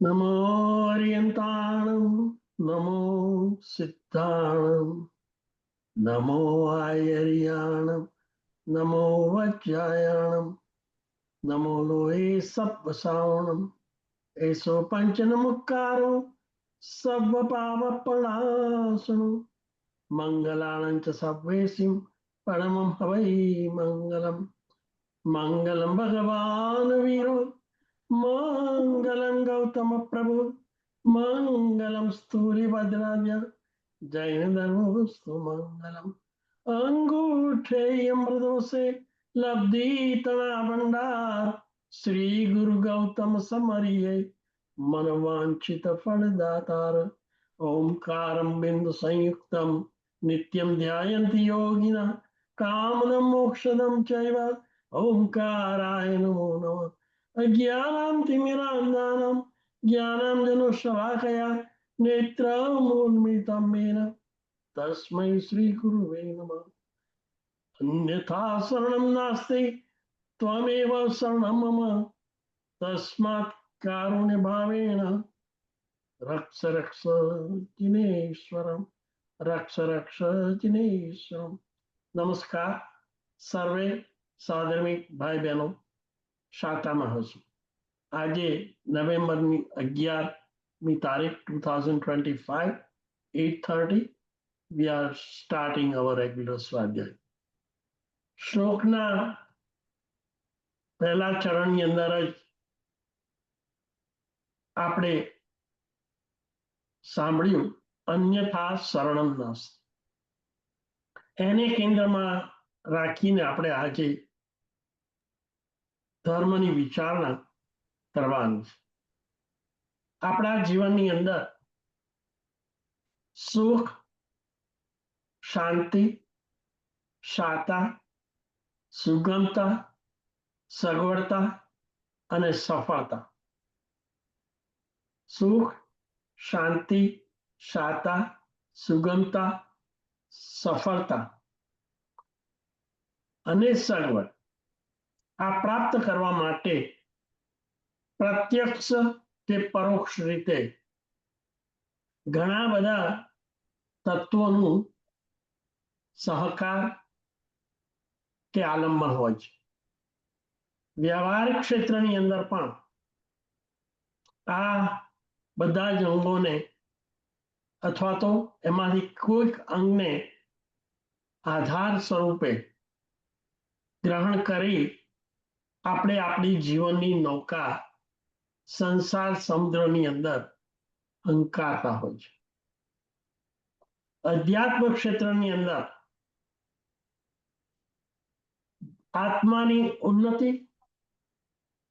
નમો અરિયંતાણમ, નમો સિદ્ધાણમ, નમો આયર્યાણમ, નમો વજ્જાયાણમ, નમો લોહે સપ્પસાવણમ, એસો પંચનમુક્કારો સર્વ પાવપણાસણો, મંગલાણં ચ સર્વેસિં પરમં હવૈ મંગલમ. મંગલમ ભગવાન વીરો, મંગલમ ગૌતમ પ્રભુ, મંગલમ સ્થૂરિભદ્રાદ્ય, જૈન ધર્મોસ્તુ મંગલમ. અંગૂઠે મૃદોસે લબ્ધિતણા ભંડાર, શ્રી ગુરુ ગૌતમ સમરિયે મનવાંછિત ફળદાતાર. ઓમકારમ બિંદુ સંયુક્તમ નિત્યમ ધ્યાયન્તિ યોગિના, કામદમ મોક્ષદમ ચૈવ ઓમકારાય નમો નમઃ. અજ્ઞાનાતિમિરાંધાનાં જ્ઞાનાંજનશલાકયા નેત્રમોન્મિલિतं येन તસ્मै શ્રી ગુરુવે નમઃ. અન્યથા શરણં નાસ્તિ ત્વમેવ શરણં મમ, તસ્માत् કારુણ્ય ભાવેન રક્ષ રક્ષ જિનેશ્વરમ, રક્ષ રક્ષ જિનેશ્વરમ. નમસ્કાર સર્વે સાધર્મિક ભાઈ બહેનો, શાખામાં હશું. આજે નવેમ્બરની 11મી તારીખ 2025, 8:30. We are starting our regular સ્વાધ્યાય. શ્લોકના પહેલા ચરણની અંદર જ આપણે સાંભળ્યું અન્યથા શરણમ નાસ્તિ. એને કેન્દ્રમાં રાખીને આપણે આજે ધર્મની વિચારણા કરવાની છે. આપણા જીવનની અંદર સુખ, શાંતિ, શાતા, સુગમતા, સગવડતા અને સફળતા. સુખ, શાંતિ, શાતા, સુગમતા, સફળતા અને સગવડ આ પ્રાપ્ત કરવા માટે પ્રત્યક્ષ કે પરોક્ષ રીતે ઘણા બધા તત્વોનું સહકાર કે આલંબન હોય છે. વ્યવહારિક ક્ષેત્રની અંદર પણ આ બધા જ અંગોને અથવા તો એમાંથી કોઈક અંગને આધાર સ્વરૂપે ગ્રહણ કરી આપણે આપણી જીવનની નૌકા સંસાર સમુદ્રની અંદર હંકારતા હોય છે. અધ્યાત્મ ક્ષેત્રની અંદર આત્માની ઉન્નતિ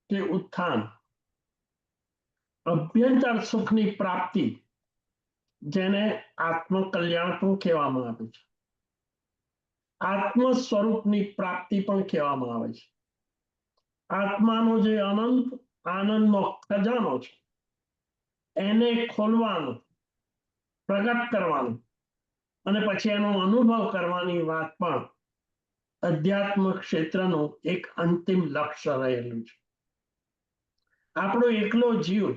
કે ઉત્થાન, અભ્યંતર સુખની પ્રાપ્તિ, જેને આત્મકલ્યાણ પણ કહેવામાં આવે છે, આત્મ સ્વરૂપની પ્રાપ્તિ પણ કહેવામાં આવે છે. આત્માનો જે અનંત આનંદનો ખજાનો છે એને ખોલવાનો, પ્રગટ કરવાનો અને પછી એનો અનુભવ કરવાની વાત પણ અધ્યાત્મ ક્ષેત્રનું એક અંતિમ લક્ષ્ય રહેલું છે. આપણો એકલો જીવ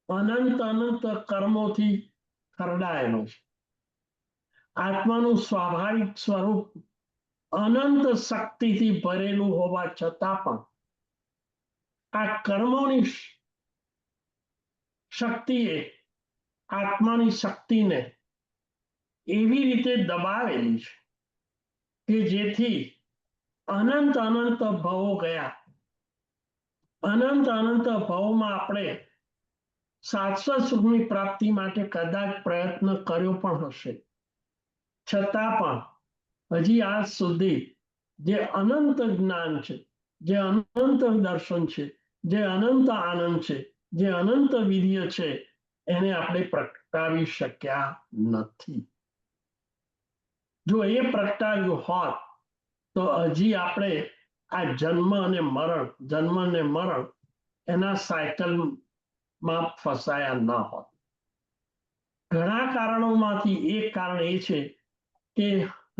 અનંત કર્મોથી ખરડાયેલો છે. આત્માનું સ્વાભાવિક સ્વરૂપ અનંત શક્તિથી ભરેલું હોવા છતાં પણ આ કર્મોની શક્તિએ આત્માની શક્તિને એવી રીતે દબાવેલી છે કે જેથી અનંત ભવો ગયા, અનંત ભવોમાં આપણે શાશ્વત સુખની પ્રાપ્તિ માટે કદાચ પ્રયત્ન કર્યો પણ હશે, છતાં પણ હજી આજ સુધી જે અનંત જ્ઞાન છે, જે અનંત દર્શન છે, જે અનંત આનંદ છે, જે અનંત વીર્ય છે, એને આપણે પ્રગટાવી શક્યા નથી. જો એ પ્રગટાવ્યું હોત તો હજી આપણે આ જન્મ અને મરણ એના સાયકલમાં ફસાયા ન હોત. ઘણા કારણોમાંથી એક કારણ એ છે કે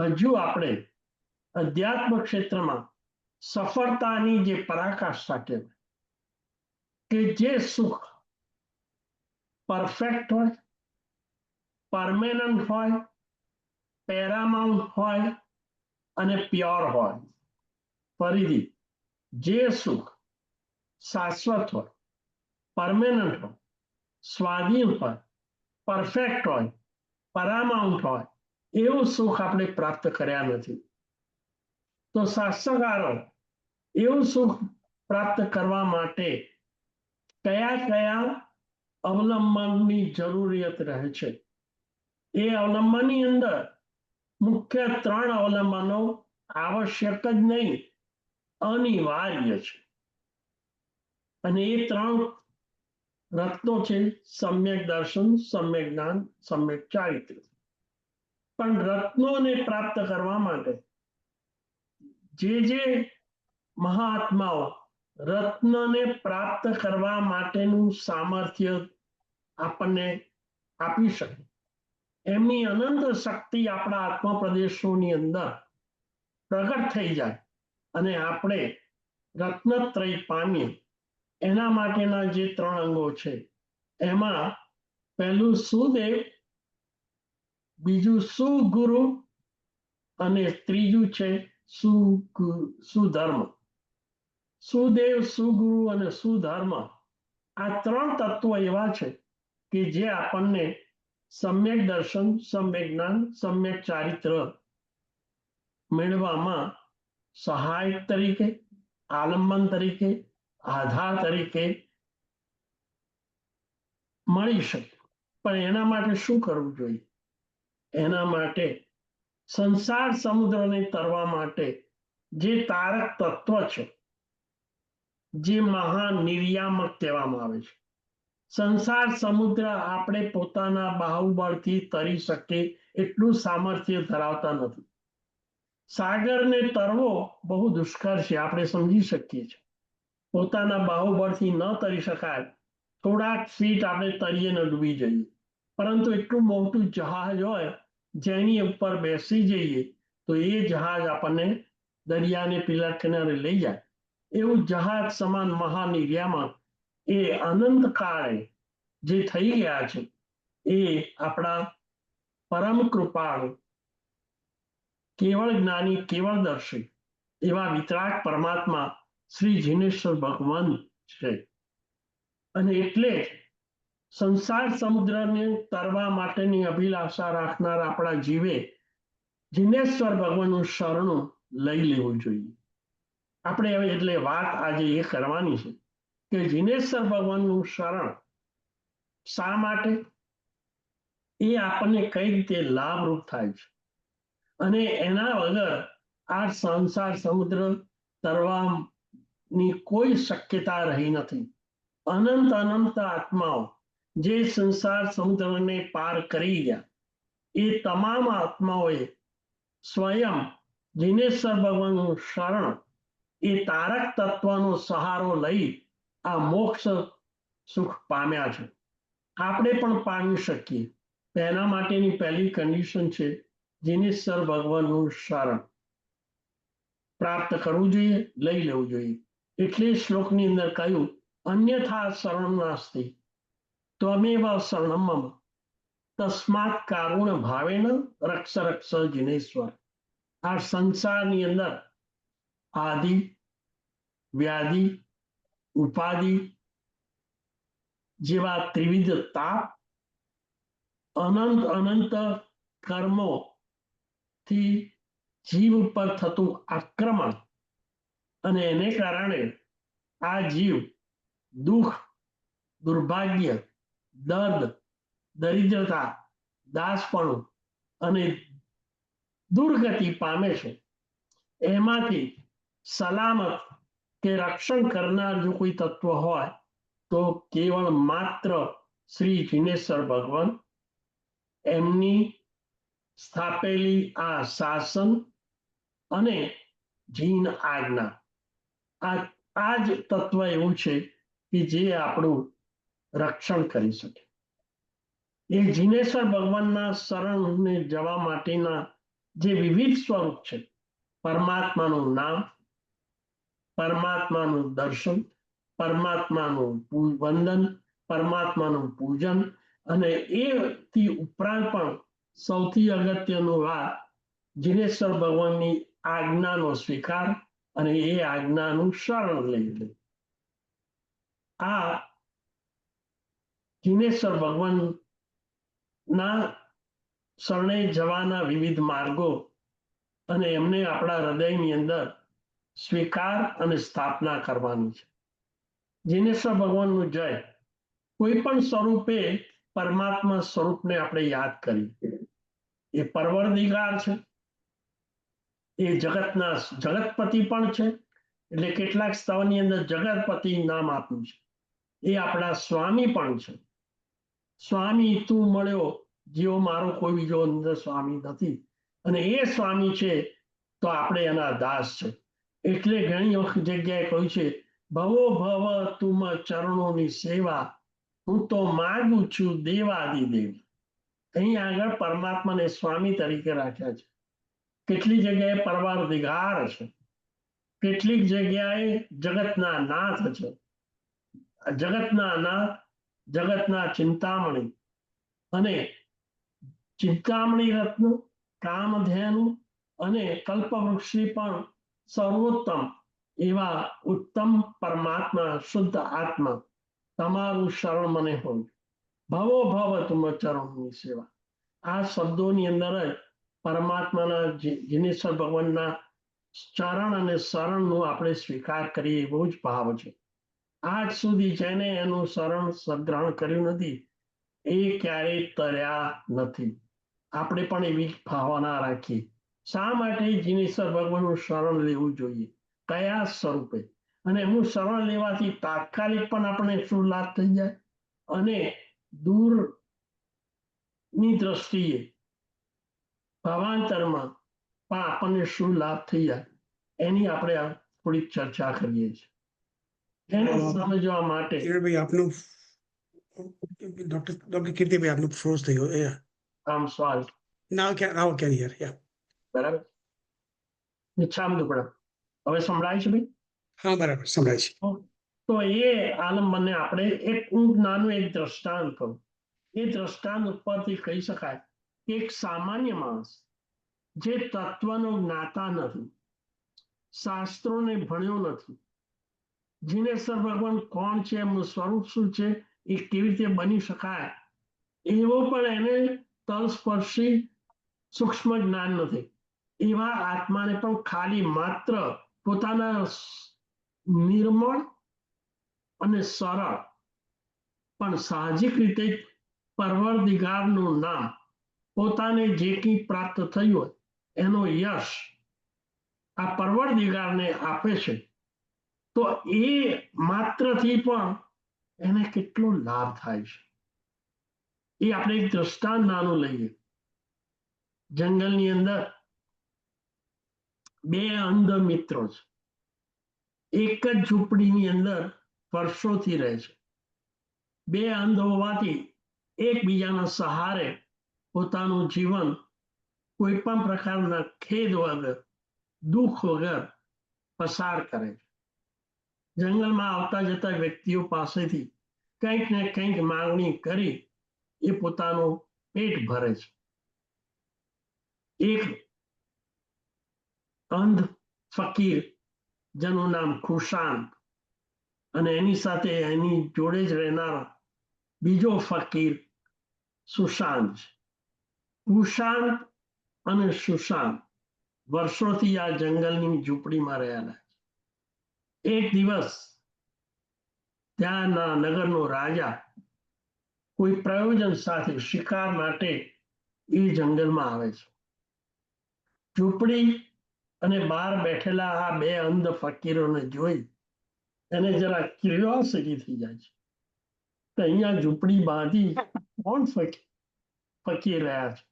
હજુ આપણે અધ્યાત્મ ક્ષેત્રમાં સફળતાની જે પરાકાષ્ઠા કહેવાય કે જે સુખ પરફેક્ટ હોય, પરમેનન્ટ હોય, પેરામાઉન્ટ હોય અને પ્યોર હોય. ફરીથી, જે સુખ શાશ્વત હોય, પરમેનન્ટ હોય, સ્વાધીન હોય, પરફેક્ટ હોય, પેરામાઉન્ટ હોય, એવું સુખ આપણે પ્રાપ્ત કર્યા નથી. તો શાસ્ત્રકારો એવું સુખ પ્રાપ્ત કરવા માટે કયા કયા અવલંબનની જરૂરિયાત રહે છે? એ અવલંબનની અંદર મુખ્ય 3 અવલંબનો આવશ્યક જ નહીં, અનિવાર્ય છે. અને એ 3 રત્નો છે: સમ્યક દર્શન, સમ્યક જ્ઞાન, સમ્યક ચારિત્ર. પણ રત્નોને પ્રાપ્ત કરવા માટે જે મહાત્માઓ રત્નને પ્રાપ્ત કરવા માટેનું સામર્થ્ય આપણને આપી શકે, એમની અનંત શક્તિ આપણા આત્મપ્રદેશોની અંદર પ્રગટ થઈ જાય અને આપણે રત્નત્રય પામીએ, એના માટેના જે 3 અંગો છે, એમાં પહેલું સુદેવ, બીજું સુગુરુ અને ત્રીજું છે સુધર્મ. સુદેવ, સુગુરુ અને સુધર્મ, આ 3 તત્વો એવા છે કે જે આપણને સમ્યક દર્શન, સમ્યક જ્ઞાન, સમ્યક ચારિત્ર મેળવવામાં સહાયક તરીકે, આલંબન તરીકે, આધાર તરીકે મળી શકે. પણ એના માટે શું કરવું જોઈએ? એના માટે સંસાર સમુદ્રને તરવા માટે જે તારક તત્વ છે, જે મહાનિર્યામક કહેવામાં આવે છે, સંસાર સમુદ્ર આપણે પોતાના બાહુબળથી તરી શકીએ એટલું સામર્થ્ય ધરાવતા નથી. સાગરને તરવો બહુ દુષ્કર છે, આપણે સમજી શકીએ છીએ. પોતાના બાહુબળથી ન તરી શકાય, થોડાક ફીટ આપણે તરીએ ને ડૂબી જઈએ. પરંતુ એટલું મોટું જહાજ હોય, જેની ઉપર બેસી જઈએ તો એ જહાજ આપણને દરિયાને પેલા કિનારે લઈ જાય. એવું જહાજ સમાન મહાનિર્યામક એ અનંત કાળે જે થઈ ગયા છે, એ આપણા પરમ કૃપાળુ, કેવળ જ્ઞાની, કેવળ દર્શી એવા વિતરાગ પરમાત્મા શ્રી જીનેશ્વર ભગવાન છે. અને એટલે સંસાર સમુદ્રને તરવા માટેની અભિલાષા રાખનાર આપણા જીવે જીનેશ્વર ભગવાનનું શરણું લઈ લેવું જોઈએ. આપણે હવે એટલે વાત આજે એ કરવાની છે કે જીનેશ્વર ભગવાનનું શરણ શા માટે, એ આપણને કઈ રીતે લાભરૂપ થાય છે, અને એના વગર આ સંસાર સમુદ્ર તરવાની કોઈ શક્યતા રહી નથી. અનંત આત્માઓ જે સંસાર સમુદ્રને પાર કરી ગયા, એ તમામ આત્માઓએ સ્વયં જીનેશ્વર ભગવાનનું શરણ, એ તારક તત્વનો સહારો લઈ આ મોક્ષ સુખ પામ્યા છે. આપણે પણ પામી શકીએ. એના માટેની પહેલી કન્ડિશન છે જીનેશ્વર ભગવાનનું શરણ પ્રાપ્ત કરવું જોઈએ, લઈ લેવું જોઈએ. એટલે શ્લોકની અંદર કહ્યું, અન્યથા શરણ નાસ્તિ ત્વમેવ શરણમ મમ તસ્માત કારુણ ભાવેન રક્ષ રક્ષ જીનેશ્વર. આ સંસારની અંદર આદિ, વ્યાધિ, ઉપાધિ જેવા ત્રિવિધ તાપ, અનંત કર્મોથી જીવ ઉપર થતું આક્રમણ, અને એને કારણે આ જીવ દુઃખ, દુર્ભાગ્ય, દર્દ, દરિદ્રતા, દાસપણું અને દુર્ગતિ પામે છે. એમાંથી સલામત કે રક્ષણ કરનાર જો કોઈ તત્વ હોય તો કેવળ માત્ર શ્રી જીનેશ્વર ભગવાન, એમની સ્થાપેલી આ શાસન અને જીન આજ્ઞા, આ જ તત્વ એવું છે કે જે આપણું રક્ષણ કરી શકે. એ જીનેશ્વર ભગવાનના શરણને જવા માટેના જે વિવિધ સ્વરૂપ છે, પરમાત્માનું નામ, પરમાત્માનું દર્શન, પરમાત્માનું વંદન, પરમાત્માનું પૂજન, અને એથી ઉપરાંત પણ સૌથી અગત્યનું વાત જિનેશ્વર ભગવાનની આજ્ઞાનો સ્વીકાર અને એ આજ્ઞાનું શરણ લેવું. આ જિનેશ્વર ભગવાનના શરણે જવાના વિવિધ માર્ગો અને એમને આપણા હૃદયની અંદર સ્વીકાર અને સ્થાપના કરવાની છે. જિનેશ્વર ભગવાનનું જય. કોઈ પણ સ્વરૂપે પરમાત્મા સ્વરૂપને આપણે યાદ કરીએ. એ પરવરદિગાર છે, એ જગતના જગતપતિ પણ છે. એટલે કેટલાક સ્થળની અંદર જગતપતિ નામ આપ્યું છે. એ આપણા સ્વામી પણ છે. સ્વામી તું મળ્યો, જેવો મારો કોઈ બીજો અંદર સ્વામી નથી. અને એ સ્વામી છે તો આપણે એના દાસ છે. એટલે ઘણી વખત જગ્યાએ કહ્યું છે, ભવો ભવ તુમ ચરણોની સેવા, હું તો માગું છું દેવાદિદેવ. અહીં આગળ પરમાત્માને સ્વામી તરીકે રાખ્યા છે. કેટલી જગ્યાએ પરવરદિગાર છે, કેટલીક જગ્યાએ જગતના નાથ છે. જગતના નાથ, જગતના ચિંતામણી, અને ચિંતામણી રત્ન, કામધેનુ અને કલ્પવૃક્ષી પણ સર્વોત્તમ એવા ઉત્તમ પરમાત્મા, શુદ્ધ આત્મા, તમારું શરણ મને હોય. ભવો ભવ તુમ ચરણોની સેવા. આ શબ્દોની અંદર જ પરમાત્માના જિનેશ્વર ભગવાનના ચરણ અને શરણનું આપણે સ્વીકાર કરીએ એવો જ ભાવ છે. આજ સુધી જેને એનું શરણ સદગ્રહણ કર્યું નથી એ ક્યારેય તર્યા નથી. આપણે પણ એવી ભાવના રાખીએ. શા માટે જિનેશ્વર ભગવાનનું શરણ લેવું જોઈએ, કયા સ્વરૂપે, અને એનું શરણ લેવાથી તાત્કાલિક પણ આપણે શું લાભ થઈ જાય, અને દૂરની દ્રષ્ટિએ ભાવાંતરમાં પણ આપણને શું લાભ થઈ જાય, એની આપણે થોડીક ચર્ચા કરીએ છીએ. એને સમજવા માટે કિરણભાઈ આપનું ડોક્ટર કીર્તિભાઈ આપનું ફ્રોઝ થયો. આમ સવાલ નાવ કેન હિયર. બરાબર. નિચ્છામ દુકડા હવે સંભળાય છે ભાઈ? હા, બરાબર સંભળાય છે. તો એ આલંબનને આપણે એક નાનું એક દ્રષ્ટાંત કહું. એ દ્રષ્ટાંત ઉપરથી કહી શકાય કે એક સામાન્ય માણસ જે તત્વનો જ્ઞાતા નથી, શાસ્ત્રોને ભણ્યો નથી, જિનેશ્વર ભગવાન કોણ છે, એમનું સ્વરૂપ શું છે, એ કેવી રીતે બની શકાય, એવો પણ એને તલસ્પર્શી સૂક્ષ્મ જ્ઞાન નથી. એવા આત્માને પણ ખાલી માત્ર પોતાના નિર્મળ અને સરળ પણ સાહજિક રીતે પરવરદિગારનું નામ, પોતાને જે કંઈ પ્રાપ્ત થયું હોય એનો યશ આ પરવરદિગારને આપે છે. તો એ માત્રથી પણ એને કેટલો લાભ થાય છે. એ આપણે એક દ્રષ્ટાંત નાનું લઈએ. જંગલની અંદર બે અંધ મિત્રો છે. એક જ ઝૂંપડીની અંદર વર્ષોથી રહે છે. બે અંધ હોવાથી એકબીજાના સહારે પોતાનું જીવન કોઈ પણ પ્રકારના ખેદ વગર, દુઃખ વગર પસાર કરે છે. જંગલમાં આવતા જતા વ્યક્તિઓ પાસેથી કંઈક ને કંઈક માંગણી કરી એ પોતાનું પેટ ભરે છે. એક અંધ ફકીર જેનું નામ ખુશાંત, અને એની સાથે એની જોડે જ રહેનારો બીજો ફકીર સુશાંત. કુશાંત અને સુશાંત વર્ષોથી આ જંગલની ઝૂંપડીમાં રહેલા. એક દિવસ ત્યાંના નગરનો રાજા કોઈ પ્રયોજન સાથે શિકાર માટે એ જંગલમાં આવે છે. ઝૂંપડી અને બહાર બેઠેલા આ બે અંધ ફકીરોને જોઈ એને જરા ક્યુરિયોસિટી થઈ જાય છે કે અહીંયા ઝૂંપડી બાંધી કોણ ફકીર રહ્યા છે.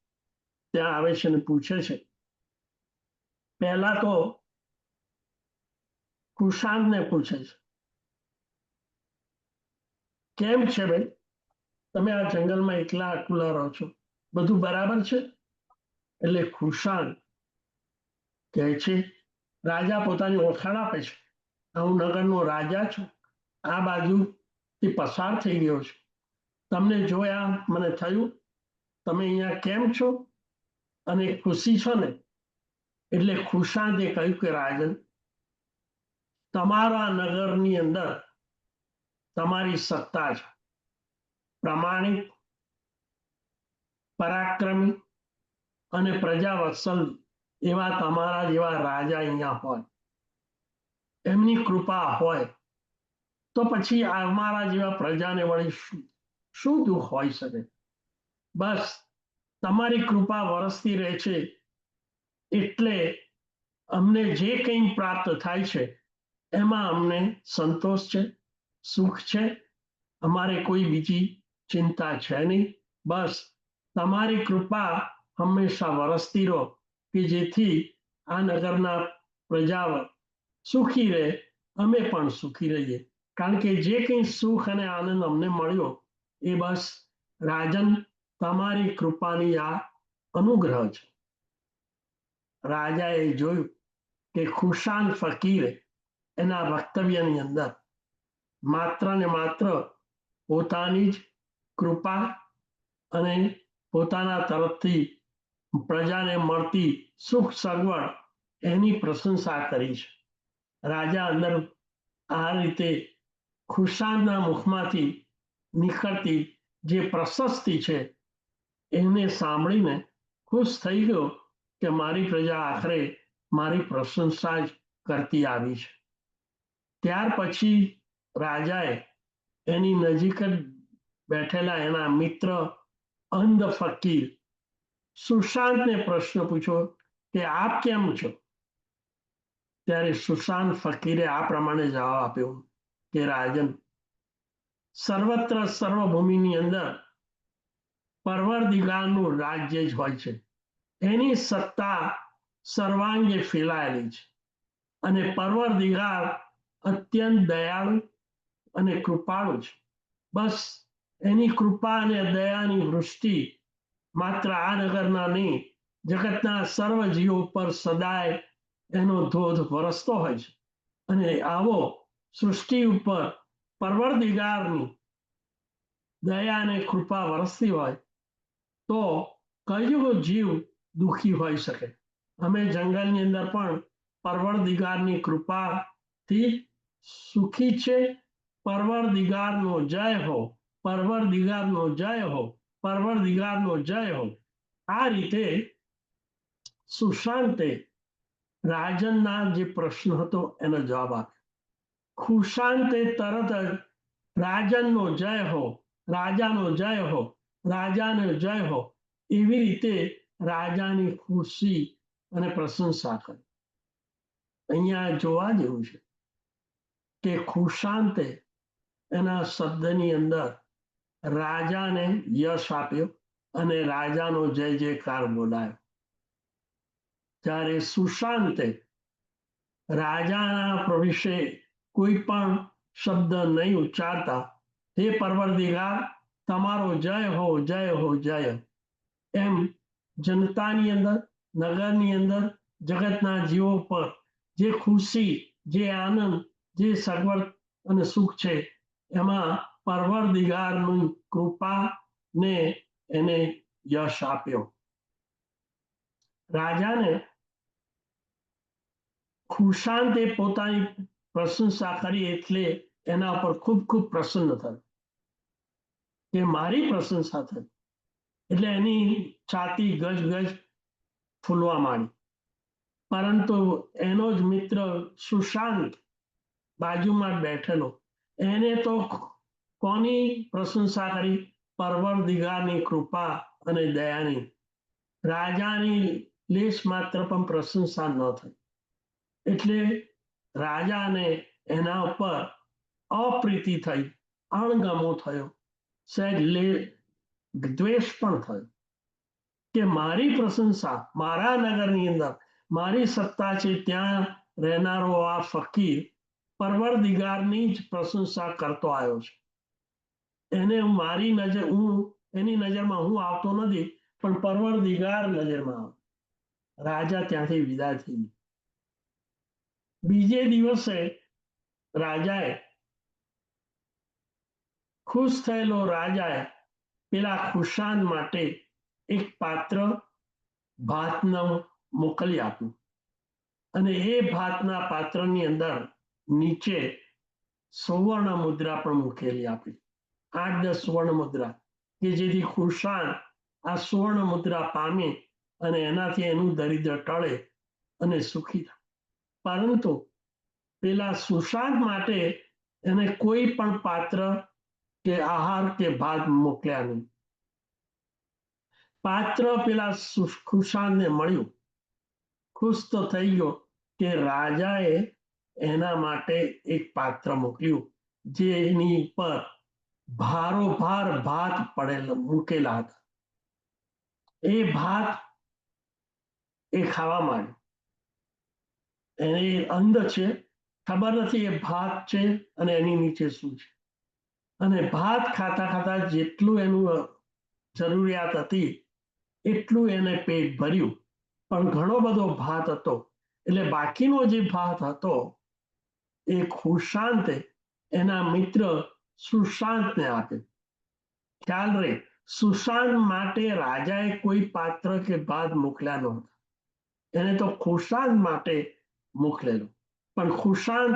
ત્યાં આવે છે અને પૂછે છે. પહેલા તો કુશાંતને પૂછે છે, કેમ છે ભાઈ, તમે આ જંગલમાં એકલા અકલા રહો છો, બધું બરાબર છે? એટલે ખુશાંત કહે છે, રાજા પોતાની ઓળખાણ આપે છે, હું નગરનો રાજા છું, આ બાજુથી પસાર થઈ ગયો છું, તમને જોયા મને થયું તમે અહીંયા કેમ છો અને ખુશી છો ને? એટલે ખુશાંતે કહ્યું કે રાજન, તમારા નગરની અંદર તમારી સત્તા છે. પ્રામાણિક, પરાક્રમી અને પ્રજાવત્સલ એવા તમારા જેવા રાજા અહીંયા હોય, એમની કૃપા હોય તો પછી અમારા જેવા પ્રજાને વળી શું દુઃખ હોઈ શકે? બસ તમારી કૃપા વરસતી રહે છે એટલે અમને જે કંઈ પ્રાપ્ત થાય છે એમાં અમને સંતોષ છે, સુખ છે. અમારે કોઈ બીજી ચિંતા છે નહીં. બસ તમારી કૃપા હંમેશા વરસતી રહો કે જેથી આ નગરના પ્રજાઓ સુખી રહે, અમે પણ સુખી રહીએ. કારણ કે જે કંઈ સુખ અને આનંદ અમને મળ્યો એ બસ રાજન તમારી કૃપાની આ અનુગ્રહ છે. રાજાએ જોયું કે ખુશાન ફકીરે એના વક્તવ્યની અંદર માત્ર ને માત્ર પોતાની જ કૃપા અને પોતાના તરફથી પ્રજાને મળતી સુખ સગવડ એની પ્રશંસા કરી છે. રાજા અંદર આ રીતે ખુશાનના મુખમાંથી નીકળતી જે પ્રશસ્તિ છે એને સાંભળીને ખુશ થઈ ગયો કે મારી પ્રજા આખરે મારી પ્રશંસા જ કરતી આવી છે. ત્યાર પછી રાજાએ એની નજીક જ બેઠેલા એના મિત્ર અંધ ફકીર સુશાંતને પ્રશ્ન પૂછ્યો કે આપ કેમ છો? ત્યારે સુશાંત ફકીરે આ પ્રમાણે જવાબ આપ્યો કે રાજન, સર્વત્ર સર્વભૂમિની અંદર પરવરદિગારનું રાજ્ય જ હોય છે. એની સત્તા સર્વાંગે ફેલાયેલી છે અને પરવરદિગાર અત્યંત દયાળુ અને કૃપાળુ છે. બસ એની કૃપા અને દયાની વૃષ્ટિ માત્ર આ નગરના નહીં, જગતના સર્વ જીવો પર સદાય એનો ધોધ વરસતો હોય છે. અને આવો સૃષ્ટિ ઉપર પરવરદિગારની દયા અને કૃપા વરસતી હોય તો કયો જીવ દુઃખી હોઈ શકે? અમે જંગલની અંદર પણ પરવરદિગારની કૃપાથી સુખી છે. પરવરદિગારનો જય હો, પરવરદિગારનો જય હો, પરવરદિગારનો જય હો. આ રીતે સુશાંતે રાજનના જે પ્રશ્ન હતો એનો જવાબ આપ્યો. ખુશાંતે તરત જ રાજનનો જય હો, રાજાનો જય હો, રાજાનો જય હો એવી રીતે રાજાની ખુશી અને પ્રશંસા કરી. અહીંયા જોવા જેવું છે કે ખુશાંતે એના શબ્દની અંદર રાજાને યશ આપ્યો અને રાજાનો જય જયકાર બોલાયો. જ્યારે સુશાંતે રાજાના વિશે કોઈ પણ શબ્દ નહીં ઉચ્ચારતા હે પરવરદિગાર તમારો જય હો, જય હો, જય એમ જનતાની અંદર, નગરની અંદર, જગતના જીવો પર જે ખુશી, જે આનંદ, જે સગવડ અને સુખ છે એમાં પરવરદિગારની કૃપાને એને યશ આપ્યો. રાજાને ખુશાંતે પોતાની પ્રશંસા કરી એટલે એના પર ખૂબ ખૂબ પ્રસન્ન થયો કે મારી પ્રશંસા થઈ એટલે એની છાતી ગજ ગજ ફૂલવા માંડી. પરંતુ એનો જ મિત્ર સુશાંત બાજુમાં બેઠેલો એને તો કોની પ્રશંસા કરી? પરવરદિગારની કૃપા અને દયાની. રાજાની લેશ માત્ર પણ પ્રશંસા ન થઈ એટલે રાજાને એના ઉપર અપ્રીતિ થઈ, અણગમો થયો, સહેજ દ્વેષ પણ થયો કે મારી પ્રશંસા મારા નગરની અંદર મારી સત્તા છે ત્યાં રહેનારો આ ફકીર પરવરદિગારની જ પ્રશંસા કરતો આવ્યો છે. એને મારી નજર, હું એની નજરમાં હું આવતો નથી પણ પરવરદિગાર નજરમાં આવે. રાજા ત્યાંથી વિદાય થઈ. બીજે દિવસે રાજાએ ખુશ થયેલો રાજાએ પેલા ખુશાન માટે એક પાત્ર ભાતનું મોકલી આપ્યું અને એ ભાતના પાત્રની અંદર નીચે સુવર્ણ મુદ્રા પણ મૂકેલી આપી, 8-10 સુવર્ણ મુદ્રા, કે જેથી ખુશાન આ સુવર્ણ મુદ્રા પામે અને એનાથી એનું દરિદ્ર ટળે અને સુખી થાય. પરંતુ પેલા સુશાંત માટે એને કોઈ પણ પાત્ર કે આહાર કે ભાત મોકલ્યા નહીં. પાત્ર પેલા ખુશાનને મળ્યું, ખુશ તો થઈ ગયો કે રાજાએ એના માટે એક પાત્ર મોકલ્યું જેની પર ભારોભાર ભાત મૂકેલા હતા. એ ભાત એ ખાવા માંડ્યો. એને અંધ છે, ખબર નથી એ ભાત છે અને એની નીચે શું છે. અને ભાત ખાતા ખાતા જેટલું એનું જરૂરિયાત હતી એટલું એને પેટ ભર્યું, પણ ઘણો બધો ભાત હતો એટલે બાકીનો જે ભાત હતો એ ખુશાંતે એના મિત્ર સુશાંતને આપ્યો. ખ્યાલ રહે, સુશાંત માટે રાજાએ કોઈ પાત્ર કે ભાત મોકલ્યા નહોતા, એને તો ખુશાંત માટે મોકલેલો. પણ ખુશાંત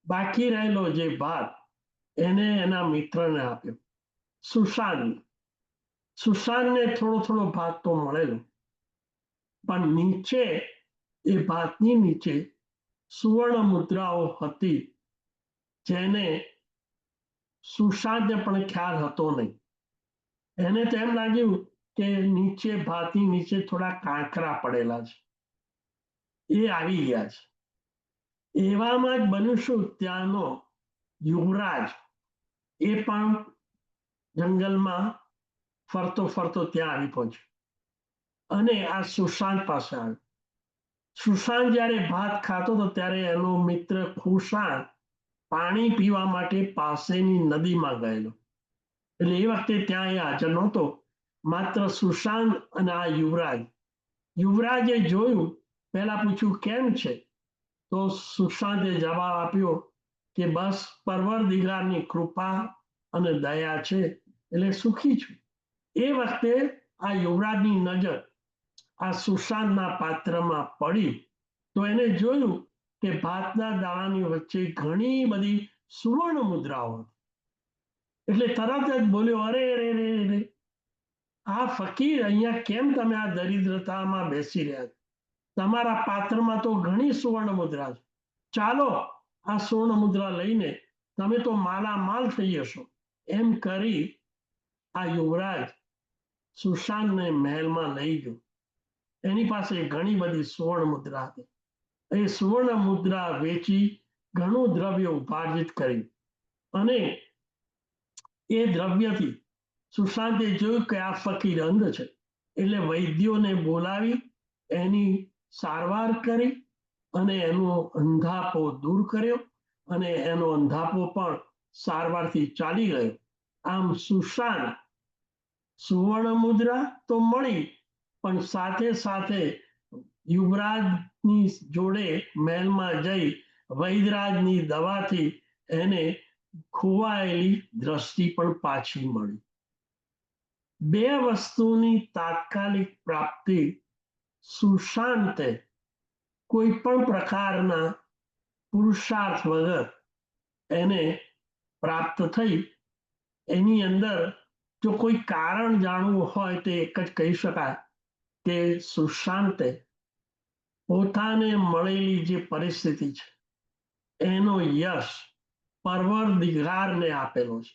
બાકી રહેલો જે ભાત એને એના મિત્રને આપ્યો, સુશાંતને થોડો થોડો ભાત તો મળેલો, પણ નીચે એ ભાતની નીચે સુવર્ણ મુદ્રાઓ હતી જેને સુશાંતને પણ ખ્યાલ હતો નહીં. એને તો એમ લાગ્યું કે નીચે ભાતની નીચે થોડા કાંકરા પડેલા છે, એ આવી ગયા છે. એવામાં જ બન્યું શું, ત્યાંનો યુવરાજ એ પણ જંગલમાં ફરતો ફરતો ત્યાં આવી પહોંચ્યો અને આ સુશાંત પાસે આવ્યો. સુશાંત જ્યારે ભાત ખાતો હતો ત્યારે એનો મિત્ર ખુશાંત પાણી પીવા માટે પાસેની નદીમાં ગયેલો, એટલે એ વખતે ત્યાં એ હાજર નહોતો, માત્ર સુશાંત અને આ યુવરાજ. યુવરાજે જોયું, પહેલા પૂછ્યું કેમ છે, તો સુશાંતે જવાબ આપ્યો કે બસ પરવરદિગારની કૃપા અને દયા છે એટલે સુખી છું. એ વખતે આ યુવરાજની નજર આ સુશાંતના પાત્રમાં પડી તો એને જોયું કે ભાતના દાણાની વચ્ચે ઘણી બધી સુવર્ણ મુદ્રાઓ હતી. એટલે તરત જ બોલ્યો, અરે રે રે રે, આ ફકીર, અહીંયા કેમ તમે આ દરિદ્રતામાં બેસી રહ્યા છો? તમારા પાત્રમાં તો ઘણી સુવર્ણ મુદ્રા છે, ચાલો આ સુવર્ણ મુદ્રા લઈને તમે તો માલામાલ થઈ જશો. એમ કરી આ યુવરાજ સુશાંતને મહેલમાં લઈ ગયો. એની પાસે ઘણી બધી સુવર્ણ મુદ્રા હતી. એ સુવર્ણ મુદ્રા વેચી ઘણું દ્રવ્ય ઉપાર્જિત કર્યું અને એ દ્રવ્યથી સુશાંતે જોયું કે આ ફકીર અંધ છે, એટલે વૈદ્યોને બોલાવી એની સારવાર કરી અને એનો અંધાપો દૂર કર્યો અને એનો અંધાપો પણ સારવારથી ચાલી ગયો. આમ સુશાંત સુવર્ણ મુદ્રા તો મળી, પણ સાથે સાથે યુવરાજની જોડે મહેલમાં જઈ વૈદરાજની દવાથી એને ખોવાયેલી દ્રષ્ટિ પણ પાછી મળી. બે વસ્તુની તાત્કાલિક પ્રાપ્તિ સુશાંતે કોઈ પણ પ્રકારના પુરુષાર્થ વગર એને પ્રાપ્ત થઈ. એની અંદર જો કોઈ કારણ જાણવું હોય તો એક જ કહી શકાય કે સુશાંતે પોતાને મળેલી જે પરિસ્થિતિ છે એનો યશ પરવરદિગારને આપેલો છે.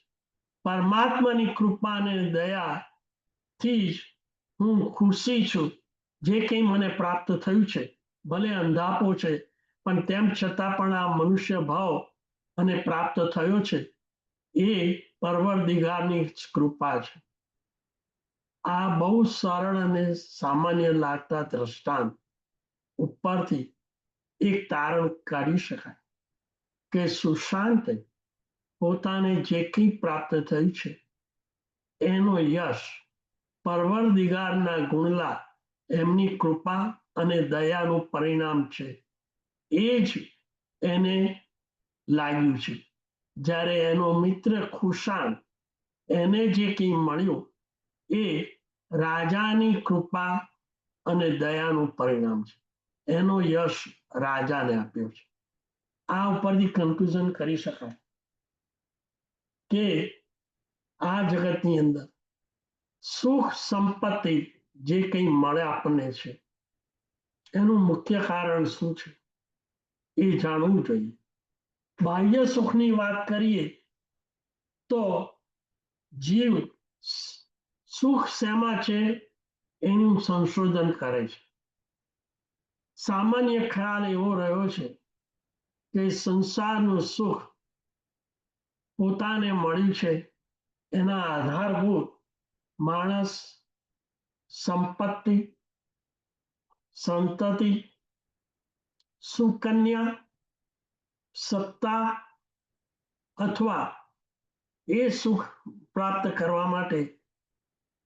પરમાત્માની કૃપા અને દયાથી જ હું ખુશી છું. જે કંઈ મને પ્રાપ્ત થયું છે, ભલે અંધાપો છે, પણ તેમ છતાં પણ આ મનુષ્ય ભાવ અને પ્રાપ્ત થયો છે એ પરવરદિગારની કૃપા છે. આ બહુ સરળ અને સામાન્ય લાગતા દ્રષ્ટાંત ઉપરથી એક તારણ કાઢી શકાય કે સુશાંતે પોતાને જે કંઈ પ્રાપ્ત થયું છે એનો યશ પરવરદિગારના ગુણલા એમની કૃપા અને દયાનું પરિણામ છે. એ જ એને લાગ્યું છે. જ્યારે એનો મિત્ર ખુશાંત એને જે કંઈ મળ્યું એ રાજાની કૃપા અને દયાનું પરિણામ છે. એનો યશ રાજાને આપ્યો છે. આ ઉપરથી કન્ક્લુઝન કરી શકાય કે આ જગતની અંદર સુખ સંપત્તિ જે કંઈ મળે આપણને છે એનું મુખ્ય કારણ શું છે એ જાણવું જોઈએ. બાહ્ય સુખની વાત કરીએ તો જીવ સુખ શેમાં છે એનું સંશોધન કરે છે. સામાન્ય ખ્યાલ એવો રહ્યો છે કે સંસારનું સુખ પોતાને મળ્યું છે એના આધારભૂત માણસ, સંપત્તિ, સંતતિ, સુકન્યા, સત્તા અથવા એ સુખ પ્રાપ્ત કરવા માટે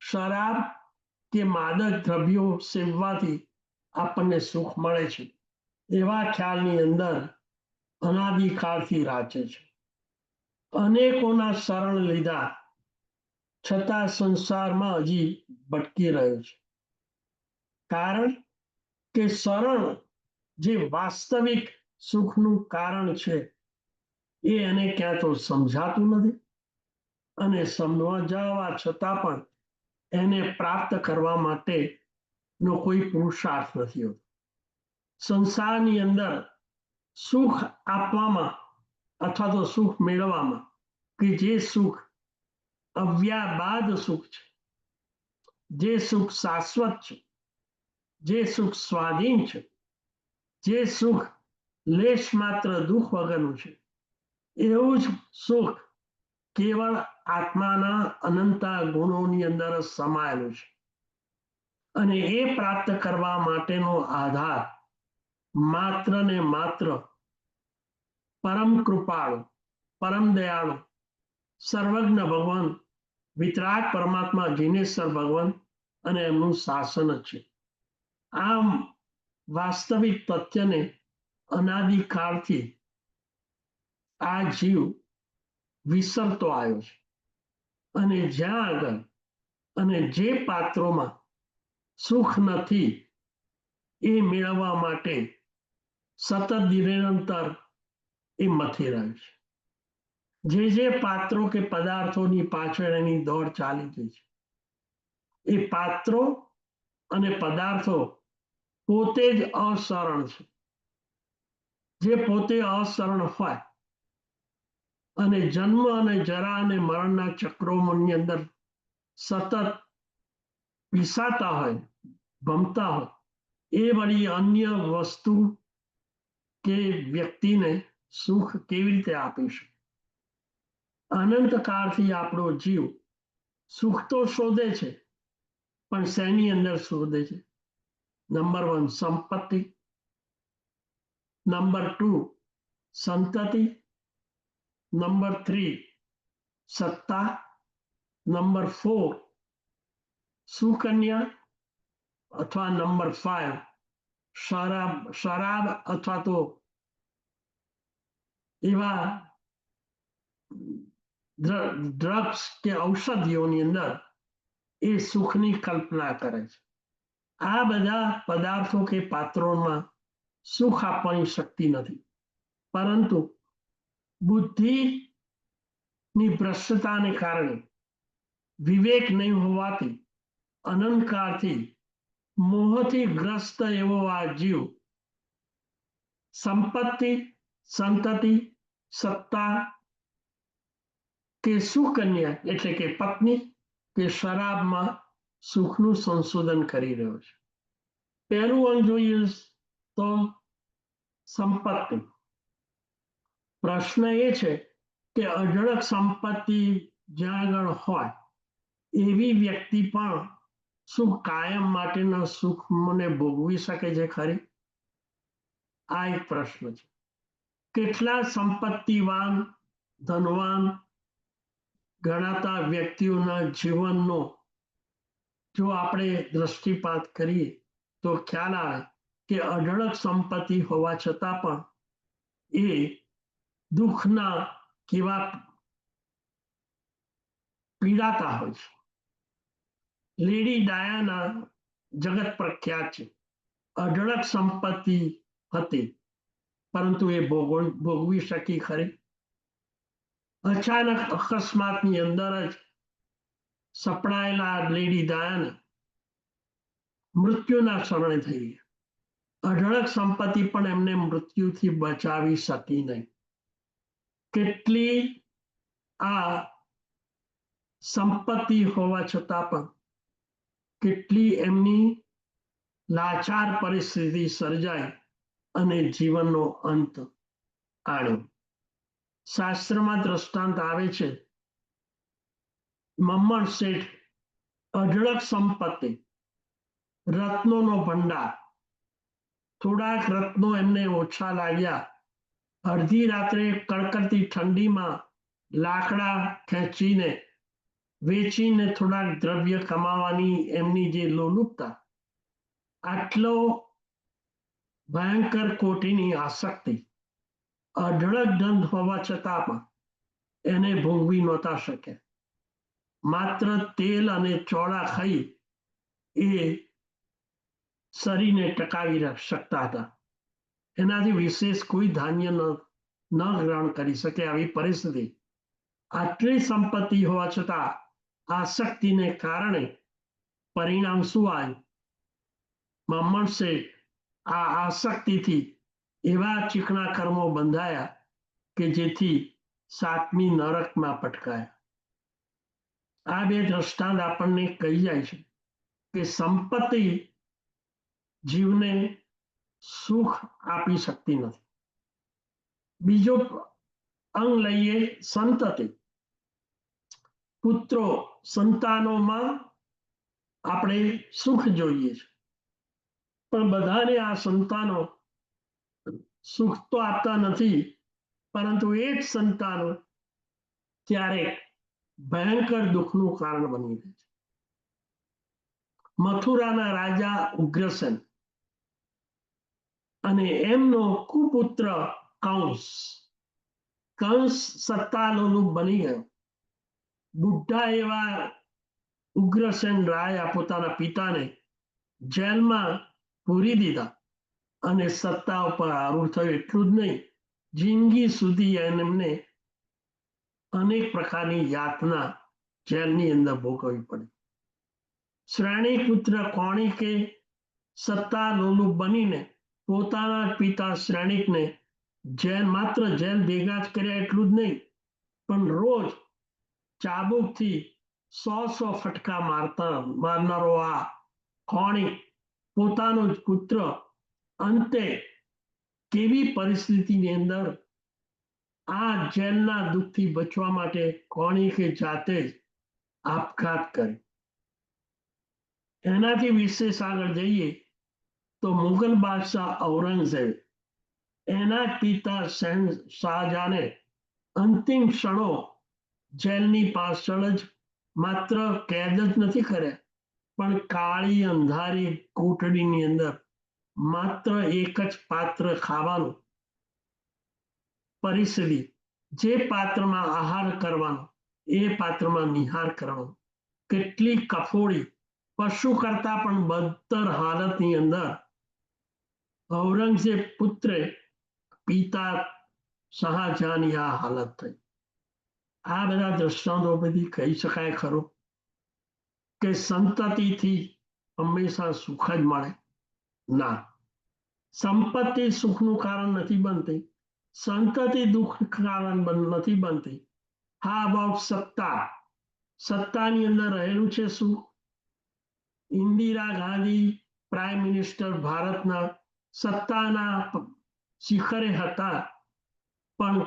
શરાબ કે માદક દ્રવ્યો સેવવાથી આપણને સુખ મળે છે એવા ખ્યાલની અંદર અનાદિકાળથી રાચે છે. અનેકોના શરણ લીધા છતાં સંસારમાં હજી ભટકી રહ્યો છે. કારણ કે શરણ જે વાસ્તવિક સુખનું કારણ છે એ એને ક્યાં તો સમજાતું નથી અને સમજાવવા છતાં પણ એને પ્રાપ્ત કરવા માટેનો કોઈ પુરુષાર્થ નથી હોતો. સંસારની અંદર સુખ આપવામાં અથવા તો સુખ મેળવવામાં કે જે સુખ અવ્યાબાદ સુખ છે, જે સુખ શાશ્વત છે, જે સુખ સ્વાધીન છે, જે સુખ લેશ માત્ર દુઃખ વગરનું છે, એવું જ સુખ કેવળ આત્માના અનંત ગુણોની અંદર સમાયેલું છે. અને એ પ્રાપ્ત કરવા માટેનો આધાર માત્ર ને માત્ર પરમ કૃપાળુ, પરમ દયાળુ, સર્વજ્ઞ ભગવાન, વિતરાગ પરમાત્મા જીનેશ્વર ભગવાન અને એમનું શાસન જ છે. આમ વાસ્તવિક તથ્યને અનાદિકાળથી આ જીવ વિસરતો આવ્યો છે અને જ્યાં આગળ અને જે પાત્રોમાં સુખ નથી એ મેળવવા માટે સતત નિરંતર એ મથી રહ્યું છે. જે પાત્રો કે પદાર્થોની પાછળ એની દોડ ચાલી રહી છે એ પાત્રો અને પદાર્થો પોતે જ અસરણ છે. જે પોતે અસરણ હોય અને જન્મ અને જરા અને મરણના ચક્રોની અંદર સતત પીસાતા હોય, ભમતા હોય, એ વળી અન્ય વસ્તુ કે વ્યક્તિને સુખ કેવી રીતે આપી શકે? અનંત કાળથી આપણો જીવ સુખ તો શોધે છે પણ શેની અંદર શોધે છે? નંબર 1 સંપત્તિ, નંબર 2 સંતતિ, નંબર 3 સત્તા, નંબર 4 સુકન્યા અથવા નંબર 5 શરાબ અથવા તો એવા ડ્રગ્સ કે ઔષધિઓની અંદર એ સુખની કલ્પના કરે છે. આ બધા પદાર્થો કે પાત્રોમાં સુખ આપવાની શક્તિ નથી, પરંતુ બુદ્ધિની ભ્રષ્ટતાને કારણે વિવેક નહીં હોવાથી અનંતકાળથી મોહથી ગ્રસ્ત એવો આ જીવ સંપત્તિ, સંતતિ, સત્તા કે સુકન્યા એટલે કે પત્ની કે શરાબમાં સુખનું સંશોધન કરી રહ્યો છે. પહેલું અંગ જોઈએ તો સંપત્તિ. પ્રશ્ન એ છે કે અઢળક સંપત્તિ જ્યાં આગળ હોય એવી વ્યક્તિ પણ શું કાયમ માટેના સુખને ભોગવી શકે છે ખરી? આ એક પ્રશ્ન છે. કેટલા સંપત્તિવાન, ધનવાન ગણાતા વ્યક્તિઓના જીવનનો જો આપણે દ્રષ્ટિપાત કરીએ તો ખ્યાલ આવે કે અઢળક સંપત્તિ હોવા છતાં પણ એ દુઃખના કેવા પીડાતા હોય છે. લેડી ડાયાના જગત પ્રખ્યાત છે. અઢળક સંપત્તિ હતી, પરંતુ એ ભોગવી શકી ખરી? અચાનક અકસ્માતની અંદર જ સપડાયેલા લેડી ડાયાના મૃત્યુના શરણે થઈ ગયા. અઢળક સંપત્તિ પણ એમને મૃત્યુથી બચાવી શકી નહીં. કેટલી આ સંપત્તિ હોવા છતાં પણ કેટલી એમની લાચાર પરિસ્થિતિ સર્જાઈ અને જીવનનો અંત આણ્યો. શાસ્ત્રમાં દ્રષ્ટાંત આવે છે, મમ્મણ શેઠ અઢળક સંપત્તિ, રત્નોનો ભંડાર. થોડાક રત્નો એમને ઓછા લાગ્યા. અડધી રાત્રે કડકડતી ઠંડીમાં લાકડા ખેંચીને વેચીને થોડાક દ્રવ્ય કમાવાની એમની જે લોલુપતા, આટલો ભયંકર કોટીની આસક્તિ, અઢળક ધન હોવા છતાં પણ એને ભોગવી નહોતા શક્યા. માત્ર તેલ અને ચોળા ખાઈ એ શરીરને ટકાવી શકતા હતા. એનાથી વિશેષ કોઈ ધાન્ય ન ગ્રહણ કરી શકે. આવી પરિસ્થિતિ, આટલી સંપત્તિ હોવા છતાં આસક્તિને કારણે પરિણામ શું આવ્યું? મમ્મણ શેઠ આ આસક્તિથી એવા ચીકણા કર્મો બંધાયા કે જેથી 7મી નરકમાં પટકાયા. આ બે દ્રષ્ટાંત આપણને કહી જાય છે કે સંપત્તિ જીવને સુખ આપી શકતી નથી. બીજો અંગ લઈએ, સંતતિ. પુત્રો, સંતાનોમાં આપણે સુખ જોઈએ છે, પણ બધાને આ સંતાનો સુખ તો આપતા નથી, પરંતુ એ જ સંતાનો ક્યારેક ભયંકર દુઃખનું કારણ બની રહે છે. મથુરાના રાજા ઉગ્રસેન અને એમનો કુપુત્ર કંસ. કંસ સત્તાલોલુપ બની ગયો. બુઢ્ઢા એવા ઉગ્રસેન રાયા પોતાના પિતાને જેલમાં પૂરી દીધા અને સત્તા ઉપર આરૂઢ થયો. એટલું જ નહીં, જિંદગી સુધી એમને અનેક પ્રકારની યાતના જેલની અંદર ભોગવવી પડી. શ્રેણી પુત્ર કોણિકે સત્તા લોલુપ બનીને પોતાના પિતા શ્રેણિકને માત્ર જેલ ભેગા જ કર્યા એટલું જ નહીં, પણ રોજ ચાબુકથી 100 ફટકા મારનારો આ કોણિક પોતાનો જ પુત્ર અંતે કેવી પરિસ્થિતિની અંદર આ જેલના દુઃખથી બચવા માટે કોણિકે જાતે જ આપઘાત કર્યો. એનાથી વિશેષ આગળ જઈએ તો મુગલ બાદશાહ ઔરંગઝેબ એના પિતા શાહજહાને અંતિમ ક્ષણો જેલની પાછળ જ માત્ર કેદ જ નથી કર્યા, પણ કાળી અંધારી કોટડીની અંદર માત્ર એક જ પાત્ર ખાવાનું પરિસ્થિતિ, જે પાત્રમાં આહાર કરવાનો એ પાત્રમાં નિહાર કરવાનો. કેટલી કફોડી, પશુ કરતા પણ બદતર હાલતની અંદર ઔરંગઝેબ પુત્રે પિતા શાહજહાની આ હાલત થઈ. આ બધા દ્રષ્ટાંતો બધી કહી શકાય ખરું કે સંતતિથી હંમેશા સુખ જ મળે? ના, સંપત્તિ સુખનું કારણ નથી બનતી, સંતતિ દુઃખનું કારણ નથી બનતી. હા અબાઉટ સત્તા, સત્તાની અંદર રહેલું છે સુખ. ઇન્દિરા ગાંધી પ્રાઇમ મિનિસ્ટર ભારતના સત્તાના શિખરે હતા, પણ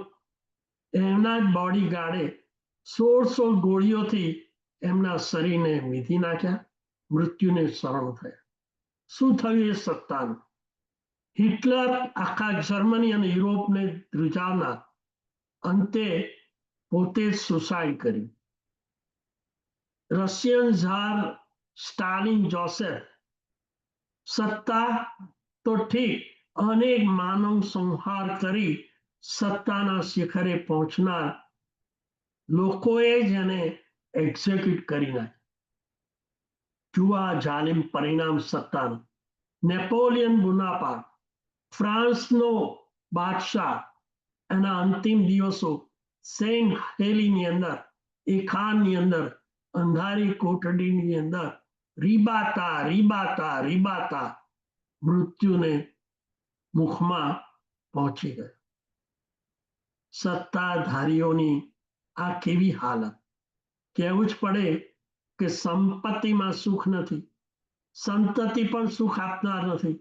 એમના જ બોડીગાર્ડે 16 ગોળીઓથી એમના શરીરને વીંધી નાખ્યા, મૃત્યુને શરણ થયા. શું થયું એ સત્તાનું? હિટલર આખા જર્મની અને યુરોપને ધ્રુજાવનાર અંતે પોતે જ સુસાઇડ કર્યું. રશિયન ઝાર સ્ટાલિન જોસેફ સત્તા તો ઠીક, અનેક માનવ સંહાર કરી સત્તાના શિખરે પહોંચનાર લોકોએ જ એને એક્ઝિક્યુટ કરી નાખે. જુઆ જાલિમ પરિણામ સત્તાનું. નેપોલિયન બોનાપાર્ટ, ફ્રાન્સનો બાદશાહ, એના અંતિમ દિવસો સેન્ટ હેલીની અંદર, એ ખાનની અંદર, અંધારી કોઠડીની અંદર રીબાતા રીબાતા રીબાતા મૃત્યુને મુખમાં પહોંચી ગયો. સત્તાધારીઓની આ કેવી હાલત! કહેવું જ પડે કે સંપત્તિમાં સુખ નથી, સંતતિ પણ સુખ આપનાર નથી,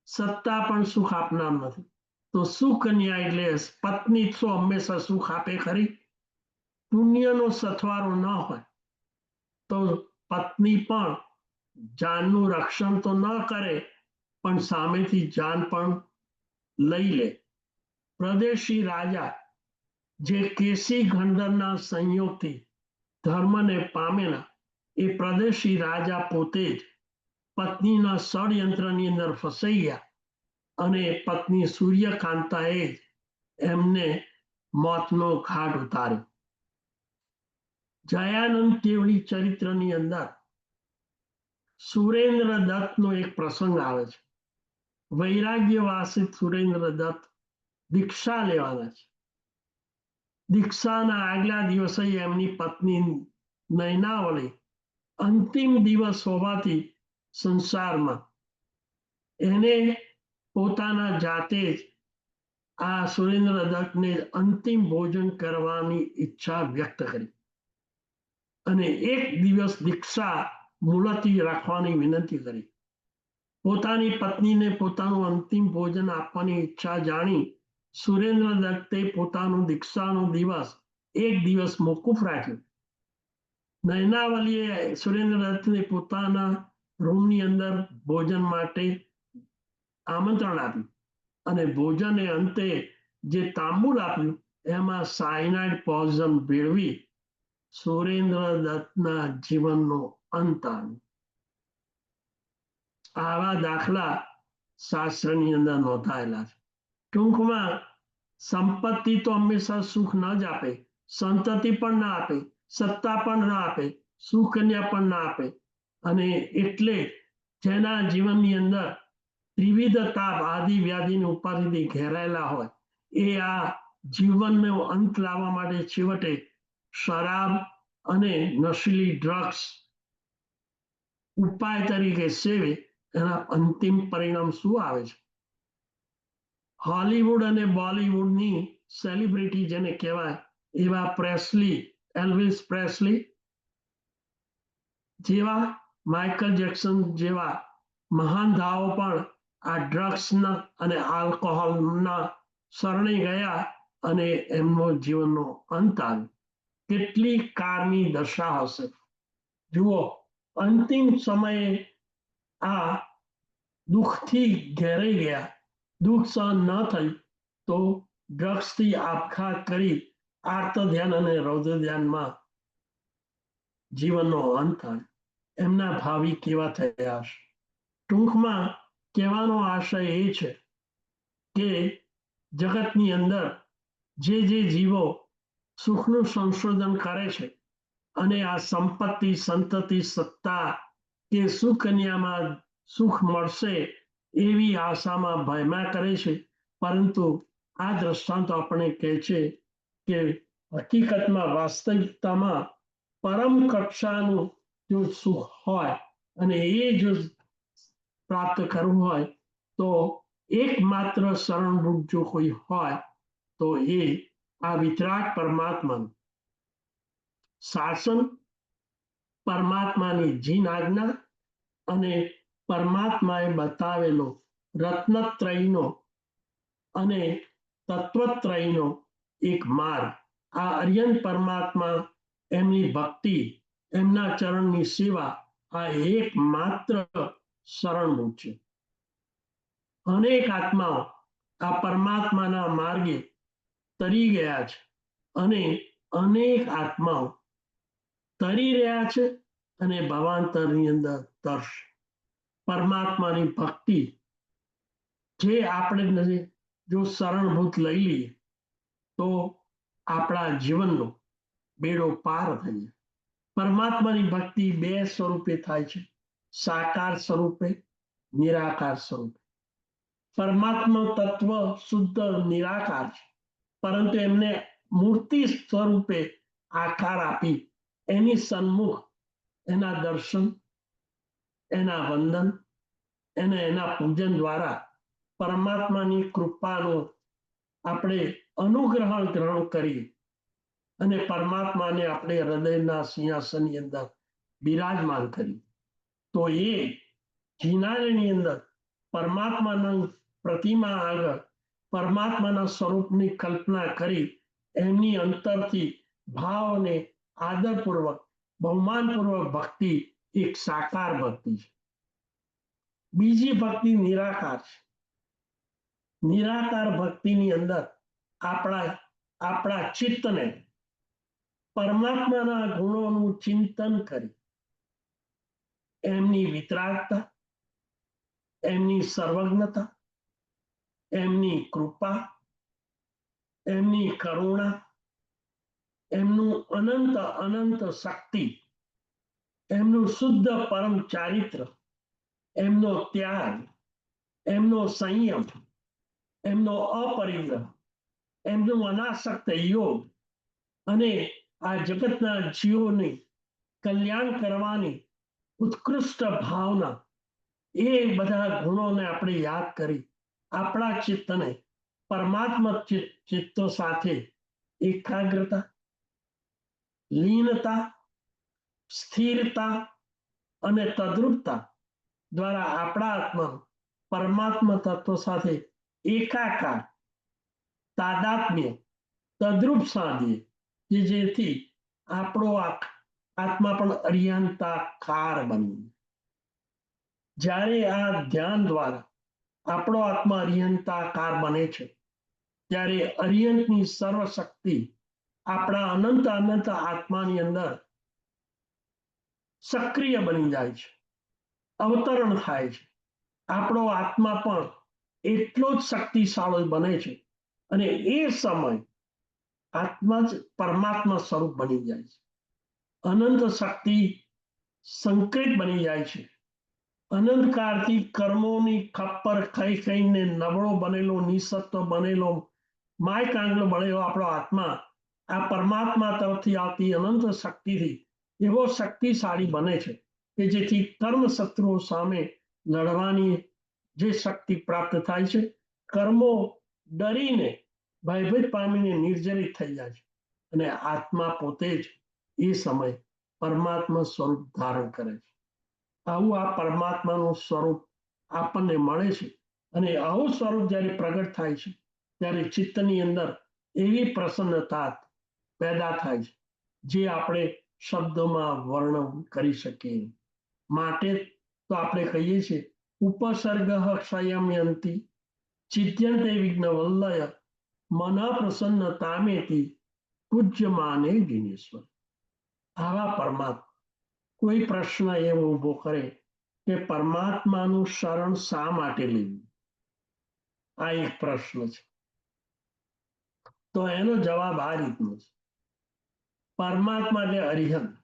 સત્તા પણ સુખ આપનાર નથી. તો સુખ ન્યાય એટલે પત્ની તો હંમેશા સુખ આપે ખરી. પુણ્યનો સથવારો ન હોય તો પત્ની પણ જાનનું રક્ષણ તો ન કરે, પણ સામેથી જાન પણ લઈ લે. પ્રદેશી રાજા જે કેસી ગંધર્વના સંયોગથી ધર્મને પામેલા, એ પ્રદેશી રાજા પોતે જ પત્નીના ષડયંત્રની અંદર ફસાઈ ગયા અને પત્ની સૂર્યકાંતાએ જ એમને મોતનો ઘાટ ઉતાર્યો. જયાનંદ કેવડી ચરિત્રની અંદર સુરેન્દ્ર દત્તનો એક પ્રસંગ આવે છે. વૈરાગ્યવાસિત સુરેન્દ્ર દત્ત દીક્ષા લેવાના છે. દીક્ષાના આગલા દિવસે એમની પત્ની નયનાવળી અંતિમ દિવસ હોવાથી સંસારમાં એને પોતાના જાતે જ આ સુરેન્દ્ર દત્તને અંતિમ ભોજન કરવાની ઈચ્છા વ્યક્ત કરી અને એક દિવસ દીક્ષા મુલતવી રાખવાની વિનંતી કરી. પોતાની પત્નીને પોતાનું અંતિમ ભોજન આપવાની ઈચ્છા જાણી સુરેન્દ્ર દત્તે પોતાનું દીક્ષાનો દિવસ એક દિવસ મોકૂફ રાખ્યો. નયનાવલીએ સુરેન્દ્ર દત્તને પોતાના રૂમની અંદર ભોજન માટે આમંત્રણ આપ્યું અને ભોજને અંતે જે તાંબુલ આપ્યું એમાં સાયનાઇડ પોઈઝન ભેળવી સુરેન્દ્ર દત્તના જીવનનો અંત આવ્યો. આવા દાખલા શાસ્ત્રની અંદર નોંધાયેલા છે. ટૂંકમાં સંપત્તિ તો હંમેશા સુખ ન જ આપે, સંતતિ પણ ના આપે, સત્તા પણ ના આપે, સુકન્યા પણ ના આપે. અને એટલે જેના જીવનની અંદર ત્રિવિધતા આદિ વ્યાધિની ઉપાધિથી ઘેરાયેલા હોય એ આ જીવનનો અંત લાવવા માટે છેવટે શરાબ અને નશીલી ડ્રગ્સ ઉપાય તરીકે સેવે. એના અંતિમ પરિણામ શું આવે છે? હોલીવુડ અને બોલીવુડની સેલિબ્રિટી જેને કહેવાય એવા પ્રેસ્લી, એલ્વિસ પ્રેસ્લી જેવા, માઇકલ જેક્સન જેવા મહાન ધાવો પણ આ ડ્રગ્સના અને આલ્કોહોલના શરણે ગયા અને એમનો જીવનનો અંત આવ્યો. કેટલી કારની દશા હશે! જુઓ, અંતિમ સમયે આ દુઃખથી ઘેરાઈ ગયા, દુઃખ સહન ન થયું તો ડ્રગ્સથી આપઘાત કરી આર્ત ધ્યાન અને રૌદ્ર ધ્યાનમાં જીવનનો અંત આવ્યો. એમના ભાવિ કેવા થયા હશે? ટૂંકમાં કહેવાનો આશય એ છે કે જગતની અંદર જે જીવો સુખનું સંશોધન કરે છે અને આ સંપત્તિ, સંતતિ, સત્તા કે સુકન્યામાં સુખ મળશે એવી આશામાં ભયમાં કરે છે, પરંતુ આ દ્રષ્ટાંતો આપણે કહે છે કે હકીકતમાં વાસ્તવિકતામાં પરમ કક્ષાનું જો સુખ હોય અને એ જો પ્રાપ્ત કરવું હોય તો એકમાત્ર શરણરૂપ જો કોઈ હોય તો એ આ વિતરાગ પરમાત્માનું શાસન, પરમાત્માની જીન આજ્ઞા અને પરમાત્માએ બતાવેલો રત્નત્રયનો અને તત્વત્રયનો એક માર્ગ, આ અર્યન પરમાત્મા, એમની ભક્તિ, એમના ચરણની સેવા, આ એકમાત્ર શરણભૂત છે. અનેક આત્માઓ આ પરમાત્માના માર્ગે તરી ગયા છે અને અનેક આત્માઓ તરી રહ્યા છે અને ભવાંતરની અંદર તરશે. પરમાત્માની ભક્તિ જે આપણે જો શરણભૂત લઈ લઈએ તો આપણા જીવનનો બેડો પાર થઈ જાય. પરમાત્માની ભક્તિ બે સ્વરૂપે થાય છે, સાકાર સ્વરૂપે, નિરાકાર સ્વરૂપે. પરમાત્મા તત્વ શુદ્ધ નિરાકાર છે, પરંતુ એમને મૂર્તિ સ્વરૂપે આકાર આપી એની સન્મુખ એના દર્શન, એના વંદન અને એના પૂજન દ્વારા પરમાત્માની કૃપાનો આપણે અનુગ્રહણ ગ્રહણ કરીએ અને પરમાત્માને આપણે હૃદયના સિંહાસનની અંદર બિરાજમાન કરીએ તો એ જિનાલયની અંદર પરમાત્માના પ્રતિમા આગળ પરમાત્માના સ્વરૂપની કલ્પના કરી એમની અંતરથી ભાવ અને આદરપૂર્વક બહુમાનપૂર્વક ભક્તિ એક સાકાર ભક્તિ છે. બીજી ભક્તિ નિરાકાર છે. નિરાકાર ભક્તિની અંદર આપણા ચિત્તને પરમાત્માના ગુણોનું ચિંતન કરી એમની વિતરાગતા, એમની સર્વજ્ઞતા, એમની કૃપા, એમની કરુણા, એમનું અનંત શક્તિ, એમનું શુદ્ધ પરમ ચારિત્ર, એમનો ત્યાગ, એમનો સંયમ, એમનો અપરિગ્રહ, એમનું અનાસક્ત યોગ અને આ જગતના જીવોને કલ્યાણ કરવાની ઉત્કૃષ્ટ ભાવના, એ બધા ગુણોને આપણે યાદ કરી આપણા ચિત્તને પરમાત્મા ચિત્તો સાથે એકાગ્રતા, લીનતા, સ્થિરતા અને તદ્રુપતા દ્વારા આપણા આત્મા પરમાત્મા તત્વ સાથે એકાકાર, તાદાત્મ્ય, તદ્રુપ સાધીએ કે જેથી આપણો આત્મા પણ અરિયંતાકાર બની. જ્યારે આ ધ્યાન દ્વારા આપણો આત્મા અરિયંતાકાર બને છે ત્યારે અરિયંતની સર્વશક્તિ આપણા અનંત આત્માની અંદર સક્રિય બની જાય છે, અવતરણ થાય છે. આપણો આત્મા પણ એટલો જ શક્તિશાળી બને છે અને એ સમય આત્મા જ પરમાત્મા સ્વરૂપ બની જાય છે. અનંત શક્તિ સંકેત બની જાય છે. અનંતકાળથી કર્મોની ખપ્પર ખાઈને નબળો બનેલો, નિસત્વ બનેલો, માય કાંગલો બનેલો આપણો આત્મા આ પરમાત્મા તરફથી આવતી અનંત શક્તિથી એવો શક્તિશાળી બને છે કે જેથી કર્મ શત્રુઓ સામે લડવાની જે શક્તિ પ્રાપ્ત થાય છે, કર્મો ડરીને ભયભીત પામીને નિર્જરિત થઈ જાય છે અને આત્મા પોતે જ એ સમય પરમાત્મા સ્વરૂપ ધારણ કરે છે. આવું આ પરમાત્માનું સ્વરૂપ આપણને મળે છે અને આવું સ્વરૂપ જ્યારે પ્રગટ થાય છે ત્યારે ચિત્તની અંદર એવી પ્રસન્નતા પેદા થાય છે જે આપણે શબ્દોમાં વર્ણન કરી શકીએ. માટે તો આપણે કહીએ છીએ ઉપસર્ગ સંયમ્યંતિ ચિત્યંતે વિઘ્ન વલ્લય મન પ્રસન્નતામેતિ પૂજ્યમાને દિનેશ્વર. આવા પરમાત્મા કોઈ પ્રશ્ન એવો ઉભો કરે કે પરમાત્માનું શરણ શા માટે લેવું, આ એક પ્રશ્ન છે. તો એનો જવાબ આ રીતનો છે. પરમાત્મા એટલે અરિહંત,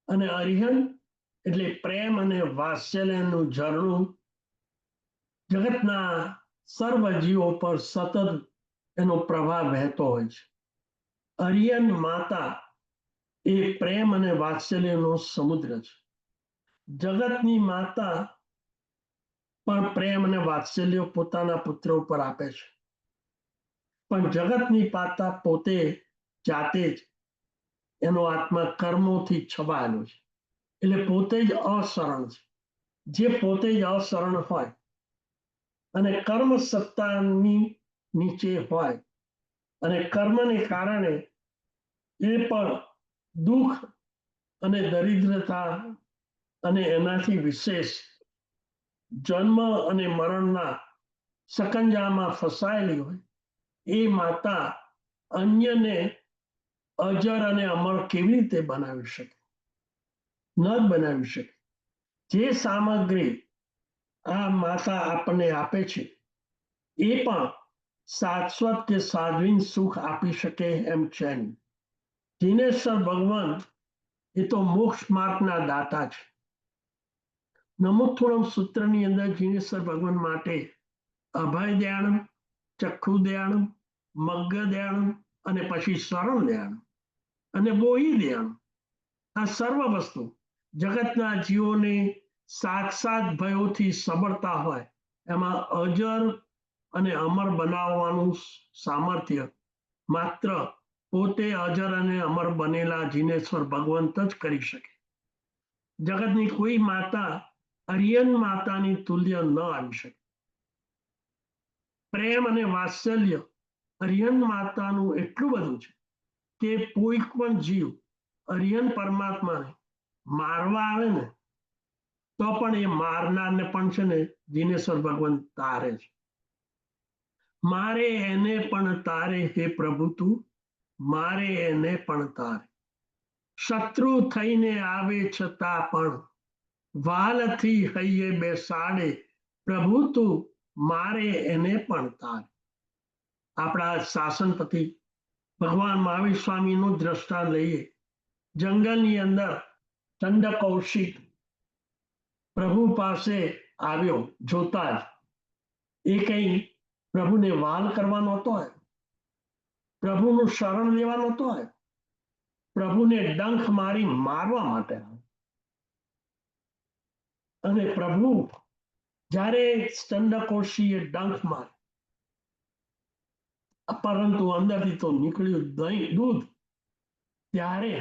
અને અરિહંત એટલે પ્રેમ અને વાત્સલ્યનું ઝરણું જગતના સર્વ જીવો પર સતત એનો પ્રભાવ વહેતો હોય છે. અરિહંત માતા એ પ્રેમ અને વાત્સલ્યનો સમુદ્ર છે. જગતની માતા પણ પ્રેમ અને વાત્સલ્ય પોતાના પુત્ર ઉપર આપે છે, પણ જગતની માતા પોતે જાતે જ એનો આત્મા કર્મોથી છવાયેલો છે, એટલે પોતે જ અશરણ છે. જે પોતે જ અશરણ હોય અને કર્મ સત્તાની નીચે હોય અને કર્મને કારણે એ પણ દુઃખ અને દરિદ્રતા અને એનાથી વિશેષ જન્મ અને મરણના સકંજામાં ફસાયેલી હોય, એ માતા અન્યને અજર અને અમર કેવી રીતે બનાવી શકે? ન બનાવી શકે. જે સામગ્રી આ માતા આપણને આપે છે એ પણ શાશ્વત કે સાધ્વીન સુખ આપી શકે એમ છે નહીં. દિનેશ્વર ભગવાન એ તો મોક્ષ માર્ગના દાતા છે. નમોથોળમ સૂત્રની અંદર જીનેશ્વર ભગવાન માટે અભય દયાણમ, ચક્ષુ દયાણમ, મગ્ગ દયાણમ અને પછી શરણ દયાણમ અને બોહી દયાણમ, આ સર્વ વસ્તુ જગતના જીવોને સાક્ષાત ભયોથી સબળતા હોય એમાં અજર અને અમર બનાવવાનું સામર્થ્ય માત્ર પોતે અજર અને અમર બનેલા જીનેશ્વર ભગવંત જ કરી શકે. જગતની કોઈ માતા અરિયન માતાની તુલ્ય ન આવી શકે. પ્રેમ અને વાત્સલ્ય અરિયન માતાનું એટલું બધું છે કે કોઈ પણ જીવ અરિયન પરમાત્માને મારવા આવે ને તો પણ એ મારનારને પણ છે ને જીનેશ્વર ભગવાન તારે છે. મારે એને પણ તારે હે પ્રભુ તું, મારે એને પણ તારે. શત્રુ થઈને આવે છતાં પણ વાલથી હૈયે બેસાડે પ્રભુ તું, મારે એને પણ તારે. આપણા શાસનપતિ ભગવાન મહાવીર સ્વામીનું દ્રષ્ટાંત લઈએ. જંગલની અંદર ચંડ કૌશિક પ્રભુ પાસે આવ્યો. જોતા જ એ કઈ પ્રભુને વાલ કરવા નહોતો આવ્યો, પ્રભુનું શરણ લેવા નહોતો આવ્યો, પ્રભુને ડંખ મારી મારવા માટે આવ્યો. અને પ્રભુ જ્યારે ચંડકોશીએ ડંખ મારે પરંતુ અંદરથી તો નીકળ્યું દૂધ, ત્યારે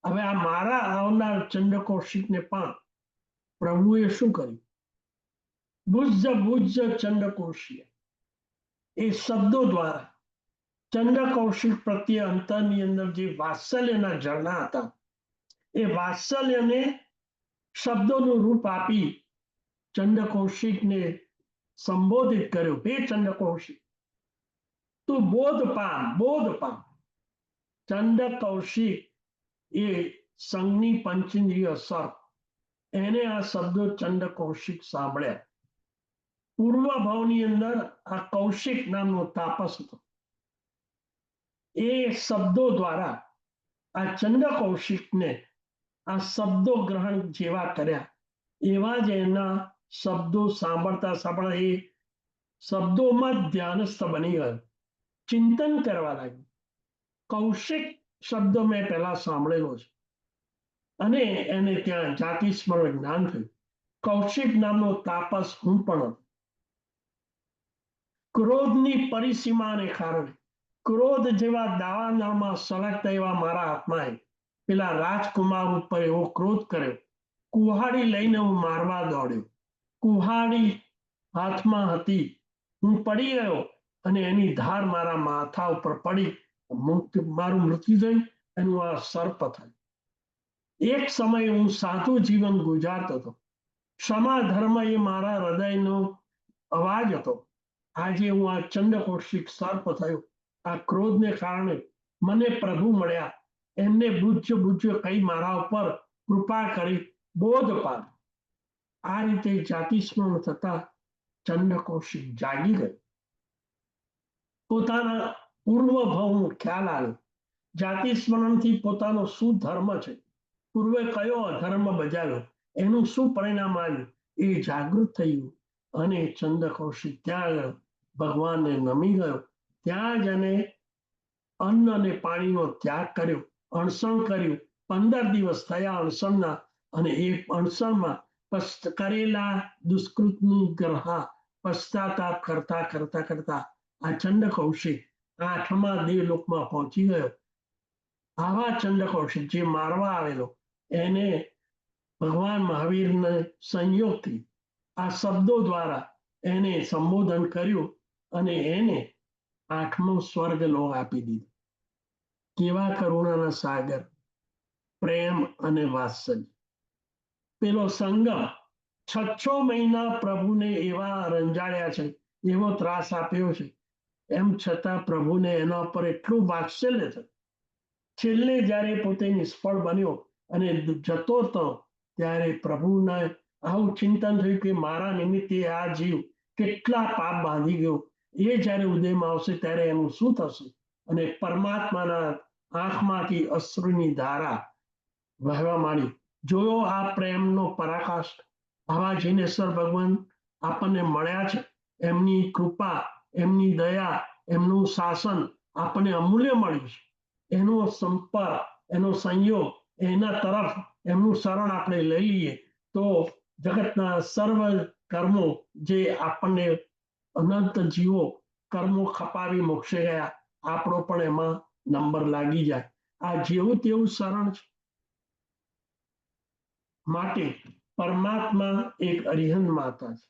હવે આ મારા આવનાર ચંડકોશિકને પણ પ્રભુએ શું કર્યું? બુજ્જ બુજ્જ ચંડકોશીય એ શબ્દો દ્વારા ચંડકૌશિક પ્રત્યે અંતરની અંદર જે વાત્સલ્યના ઝરણા હતા એ વાત્સલ્યને શબ્દોનું રૂપ આપી ચંડકૌશિકને સંબોધિત કર્યો. હે ચંડકૌશિક, તું બોધ પામ, બોધ પામ. ચંડકૌશિક એ સંઘની પંચેન્દ્રિય સર્પ, એને આ શબ્દો ચંડકૌશિક સાંભળ્યા. પૂર્વ ભાવની અંદર આ કૌશિક નામનો તાપસ હતો. એ શબ્દો દ્વારા આ ચંડકૌશિકને આ શબ્દો ગ્રહણ જેવા કર્યા એવા જ એના શબ્દો સાંભળતા સાંભળતા એ શબ્દોમાં ધ્યાનસ્થ બની ગયો, ચિંતન કરવા લાગ્યું. કૌશિક શબ્દ મેં પહેલા સાંભળેલો છે અને એને ત્યાં જાતિ સ્મરણ જ્ઞાન થયું. કૌશિક નામનો તાપસ હું પણ હતો. ક્રોધની પરિસીમાને કારણે ક્રોધ જેવા દાવાનળમાં સળગતા એવા મારા આત્માએ પેલા રાજકુમાર ઉપર એવો ક્રોધ કર્યો. કુહાડી લઈને હું મારવા દોડ્યો. કુહાડી હાથમાં હતી, હું પડી ગયો અને એની ધાર મારા માથા ઉપર પડી, મારું મૃત્યુ થયું. એનું આ સર્પ થયું. એક સમયે હું સાધુ જીવન ગુજારતો હતો. ક્ષમા ધર્મ એ મારા હૃદયનો અવાજ હતો. આજે હું આ ચંડકૌશિક સર્પ થયો. આ ક્રોધને કારણે મને પ્રભુ મળ્યા, એમને બુજ્જ બુજ્જ કહી મારા ઉપર કૃપા કરી બોધ પામ. આ રીતે જાતિ સ્મરણ થતા ચંડકૌશિક જાગી ગયો. પોતાના પૂર્વ ભાવનો ખ્યાલ આવ્યો. જાતિ સ્મરણથી પોતાનો શું ધર્મ છે, પૂર્વે કયો અધર્મ બજાવ્યો, એનું શું પરિણામ આવ્યું એ જાગૃત થયું. અને ચંડકૌશિક ત્યાં ગયો, ભગવાનને નમી ગયો. ત્યાં જ એને અન્ન અને પાણીનો ત્યાગ કર્યો, અણસણ કર્યું. 15 દિવસ થયા અણસણના અને એ અણસણમાં કરેલા દુષ્કૃતની ગ્રહા પશ્ચાતાપ કરતા કરતા કરતા આ ચંડકૌશિક 8મા દેવલોકમાં પહોંચી ગયો. આવા ચંડકૌશિક જે મારવા આવેલો એને ભગવાન મહાવીરને સંયોગથી આ શબ્દો દ્વારા એને સંબોધન કર્યું અને એને 8મો સ્વર્ગ લોક આપી દીધો. કેવા કરુણાના સાગર, પ્રેમ અને વાત્સલ્ય. પેલો સંગમ 6 મહિના પ્રભુને એવા રંજાડ્યા છે, એવો ત્રાસ આપ્યો છે, એમ છતાં પ્રભુને એના પર એટલું વાત્સલ્ય થયું. છેલ્લે જ્યારે પોતે નિષ્ફળ બન્યો અને જતો હતો ત્યારે પ્રભુને આવું ચિંતન થયું કે મારા નિમિત્તે આ જીવ કેટલા પાપ બાંધી ગયો. એ જ્યારે ઉદયમાં આવશે ત્યારે એનું શું થશે? અને પરમાત્માના આંખમાંથી અશ્રુની ધારા વહેવા માંડી. જોયો આ પ્રેમનો પરાકાષ્ઠ, આવા જીનેશ્વર ભગવાન આપણને મળ્યા છે. એમની કૃપા, એમની દયા, એમનું શાસન આપણને અમૂલ્ય મળ્યું છે. એનો સંપર્ક, એનો સંયોગ, એના તરફ એમનું શરણ આપણે લઈ લઈએ તો જગતના સર્વ કર્મો જે આપણને અનંત જીવો કર્મો ખપાવી મોક્ષે ગયા, આપણો પણ એમાં નંબર લાગી જાય. આ જેવું તેવું શરણ છે. માટે પરમાત્મા એક અરિહંત માતા છે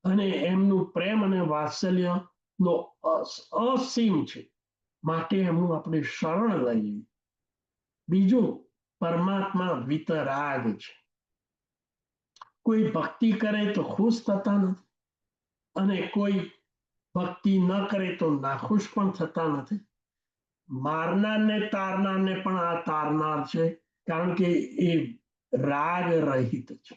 અને એમનું પ્રેમ અને વાત્સલ્ય નો અસીમ છે. માટે એમનું આપણે શરણ લઈએ. બીજું, પરમાત્મા વિતરાગ છે. કોઈ ભક્તિ કરે તો ખુશ થતા નથી અને કોઈ ભક્તિ ન કરે તો નાખુશ પણ થતા નથી. મારનારને તારનારને પણ આ તારનાર છે, કારણ કે એ રાગ રહિત છે.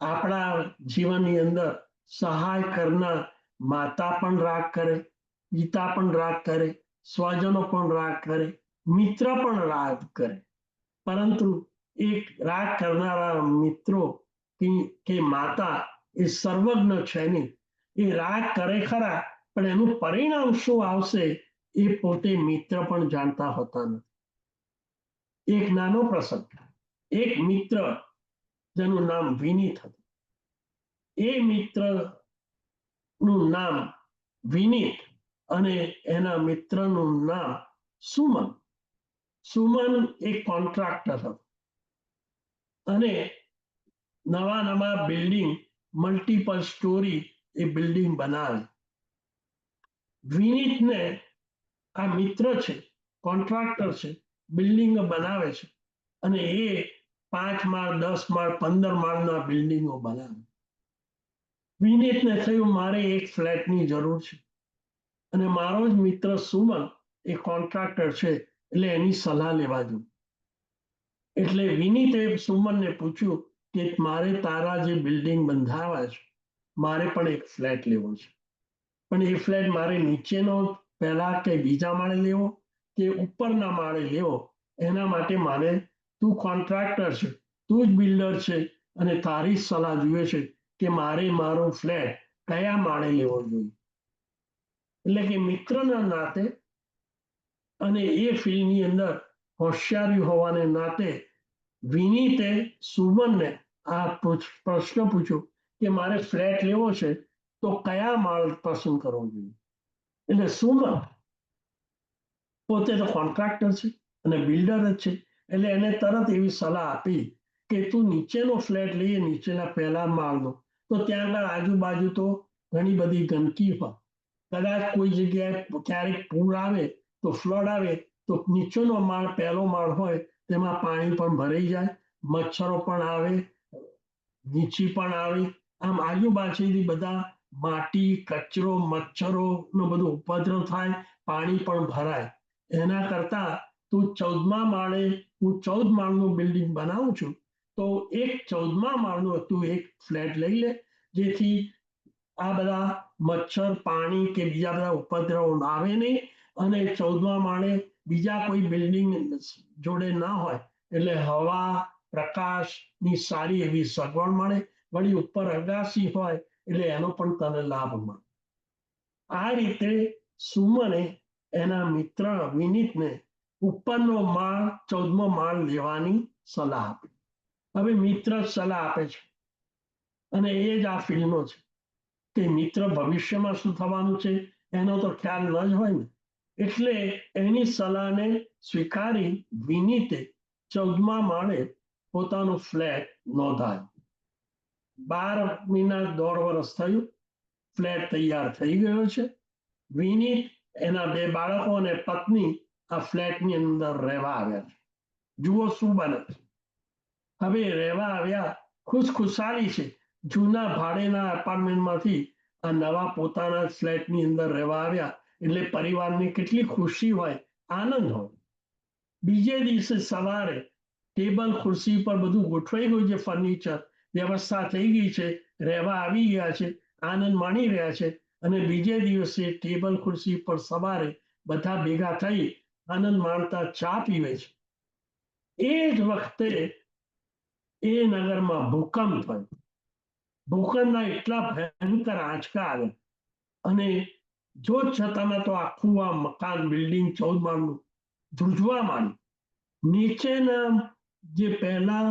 આપણા જીવનની અંદર સહાય કરનાર માતા પણ રાગ કરે, પિતા પણ રાગ કરે, સ્વજનો પણ રાગ કરે, મિત્ર પણ રાગ કરે. પરંતુ એક રાગ કરનારા મિત્રો કે માતા એ સર્વજ્ઞ છે નહીં. એ રાગ કરે ખરા, પણ એનું પરિણામ શું આવશે એ પોતે મિત્ર પણ જાણતા હોતા નથી. એક નાનો પ્રસંગ. એક મિત્ર જેનું નામ વિનીત હતું, એ મિત્ર નું નામ વિનીત અને એના મિત્રનું નામ સુમન. સુમન એક કોન્ટ્રાક્ટર હતો અને નવા બિલ્ડિંગ, મલ્ટિપલ સ્ટોરી એ બિલ્ડિંગ બનાવે. વિનીતને આ મિત્ર છે, કોન્ટ્રાક્ટર છે, બિલ્ડિંગ બનાવે છે અને એ 5 માળ, 10 માળ, 15 માળના બિલ્ડિંગો બનાવે. વિનીતને થયું મારે એક ફ્લેટની જરૂર છે અને મારો જ મિત્ર સુમન એ કોન્ટ્રાક્ટર છે, એટલે એની સલાહ લેવા દઉં. એટલે વિનીતે સુમનને પૂછ્યું કે મારે તારા જે બિલ્ડિંગ બંધાવા છે, મારે પણ એક ફ્લેટ લેવો છે. પણ એ ફ્લેટ મારે નીચેનો પહેલા કે બીજા માળે લેવો કે ઉપરના માળે લેવો, એના માટે મારે, તું કોન્ટ્રાક્ટર છે, તું જ બિલ્ડર છે અને તારી સલાહ જોઈએ છે કે મારે મારો ફ્લેટ કયા માળે લેવો જોઈએ. એટલે કે મિત્રના નાતે અને એ ફિલ્ડની અંદર હોશિયારી હોવાને નાતે વિનીતે સુમનને આ પ્રશ્ન પૂછ્યો કે મારે ફ્લેટ લેવો છે તો કયા માળ પસંદ કરવો જોઈએ. એટલે સુમન પોતે તો કોન્ટ્રાક્ટર છે અને બિલ્ડર જ છે, એટલે એને તરત એવી સલાહ આપી કે તું નીચેનો ફ્લેટ લઈએ, નીચેના પહેલા માળનો, તો ત્યાં આગળ આજુબાજુ તો ઘણી બધી ગંદકી હોય. કદાચ કોઈ જગ્યાએ ક્યારેક પૂર આવે તો ફ્લડ આવે તો નીચેનો માળ, પહેલો માળ હોય તેમાં પાણી પણ ભરાઈ જાય, મચ્છરો પણ આવે, નીચી પણ આવે, આમ આજુબાજુથી બધા માટી, કચરો, મચ્છરોનો બધો ઉપદ્રવ થાય, પાણી પણ ભરાય. એના કરતા તું 14મા માળે, હું 14 માળનું બિલ્ડિંગ બનાવું છું, તો એક 14મા માળનો તું એક ફ્લેટ લઈ લે, જેથી આ બધા મચ્છર, પાણી કે બીજા બધા ઉપદ્રવ આવે નહીં અને 14મા માળે બીજા કોઈ બિલ્ડિંગ જોડે ના હોય, એટલે હવા, પ્રકાશની સારી એવી સગવડ મળે. વળી ઉપર અગાસી હોય એટલે એનો પણ તને લાભ મળે. આ રીતે સુમને એના મિત્ર વિનીતને ઉપરનો માળ, 14મો માળ લેવાની સલાહ આપી. હવે મિત્ર સલાહ આપે છે અને એ જ આ ફિલ્ડનો છે કે મિત્ર ભવિષ્યમાં શું થવાનું છે એનો તો ખ્યાલ ન જ હોય ને. એટલે એની સલાહને સ્વીકારી વિનીતે 14મા માળે પોતાનો ફ્લેટ નોંધાયો. 12 મહિના, 1.5 વર્ષ થયું, ફ્લેટ તૈયાર થઈ ગયો છે. વિનીત, એના 2 બાળકો અને પત્ની આ ફ્લેટની અંદર રહેવા આવ્યા છે. જુઓ શું બને. હવે રહેવા આવ્યા, ખુશખુશાલી છે. જૂના ભાડેના એપાર્ટમેન્ટમાંથી આ નવા પોતાના ફ્લેટની અંદર રહેવા આવ્યા એટલે પરિવારને કેટલી ખુશી હોય, આનંદ હોય. બીજે દિવસે સવારે ટેબલ ખુરશી પર બધું ગોઠવાઈ ગયું છે, ફર્નિચર વ્યવસ્થા થઈ ગઈ છે, રહેવા આવી ગયા છે, આનંદ માણી રહ્યા છે. અને બીજે દિવસે ટેબલ ખુરશી પર સવારે બધા ભેગા થઈ આનંદ માણતા ચા પીવે છે. એ જ વખતે એ નગરમાં ભૂકંપ થયો. ભૂકંપના એટલા ભયંકર આંચકા આવ્યા અને જોત છતાંમાં તો આખું આ મકાન બિલ્ડિંગ 14 માળનું ધ્રુજવા માંડ્યું. નીચેના જે પહેલા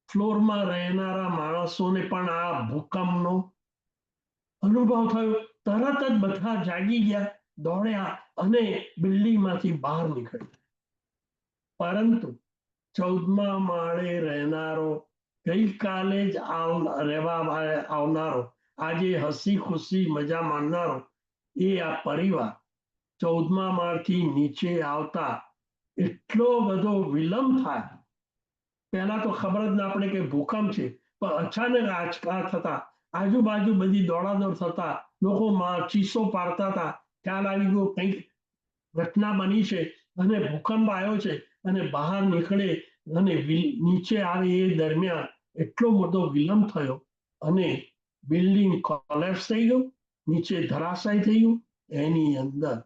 ફ્લોરમાં રહેનારા માણસોને પણ આ ભૂકંપનો અનુભવ થયો. તરત જ બધા જાગી ગયા, દોડ્યા અને બિલ્ડિંગમાંથી બહાર નીકળ્યા. પરંતુ 14મા માળે રહેનારો, ગઈકાલે જ રહેવા આવનારો, આજે હસી ખુશી મજા માણનારો એ આ પરિવાર 14મા માળથી નીચે આવતા એટલો બધો વિલંબ થાય. પહેલા તો ખબર જ ના પડે કે ભૂકંપ છે, પણ અચાનક આંચકા થતા, આજુબાજુ બધી દોડાદોડ થતા, લોકો ચીસો પાડતા હતા. ખ્યાલ આવી ગયો કંઈક ઘટના બની છે અને ભૂકંપ આવ્યો છે, અને બહાર નીકળે અને નીચે આવે એ દરમિયાન એટલો મોટો વિલંબ થયો અને બિલ્ડિંગ કોલેપ્સ થઈ ગયું, નીચે ધરાશાયી થઈ ગયું. એની અંદર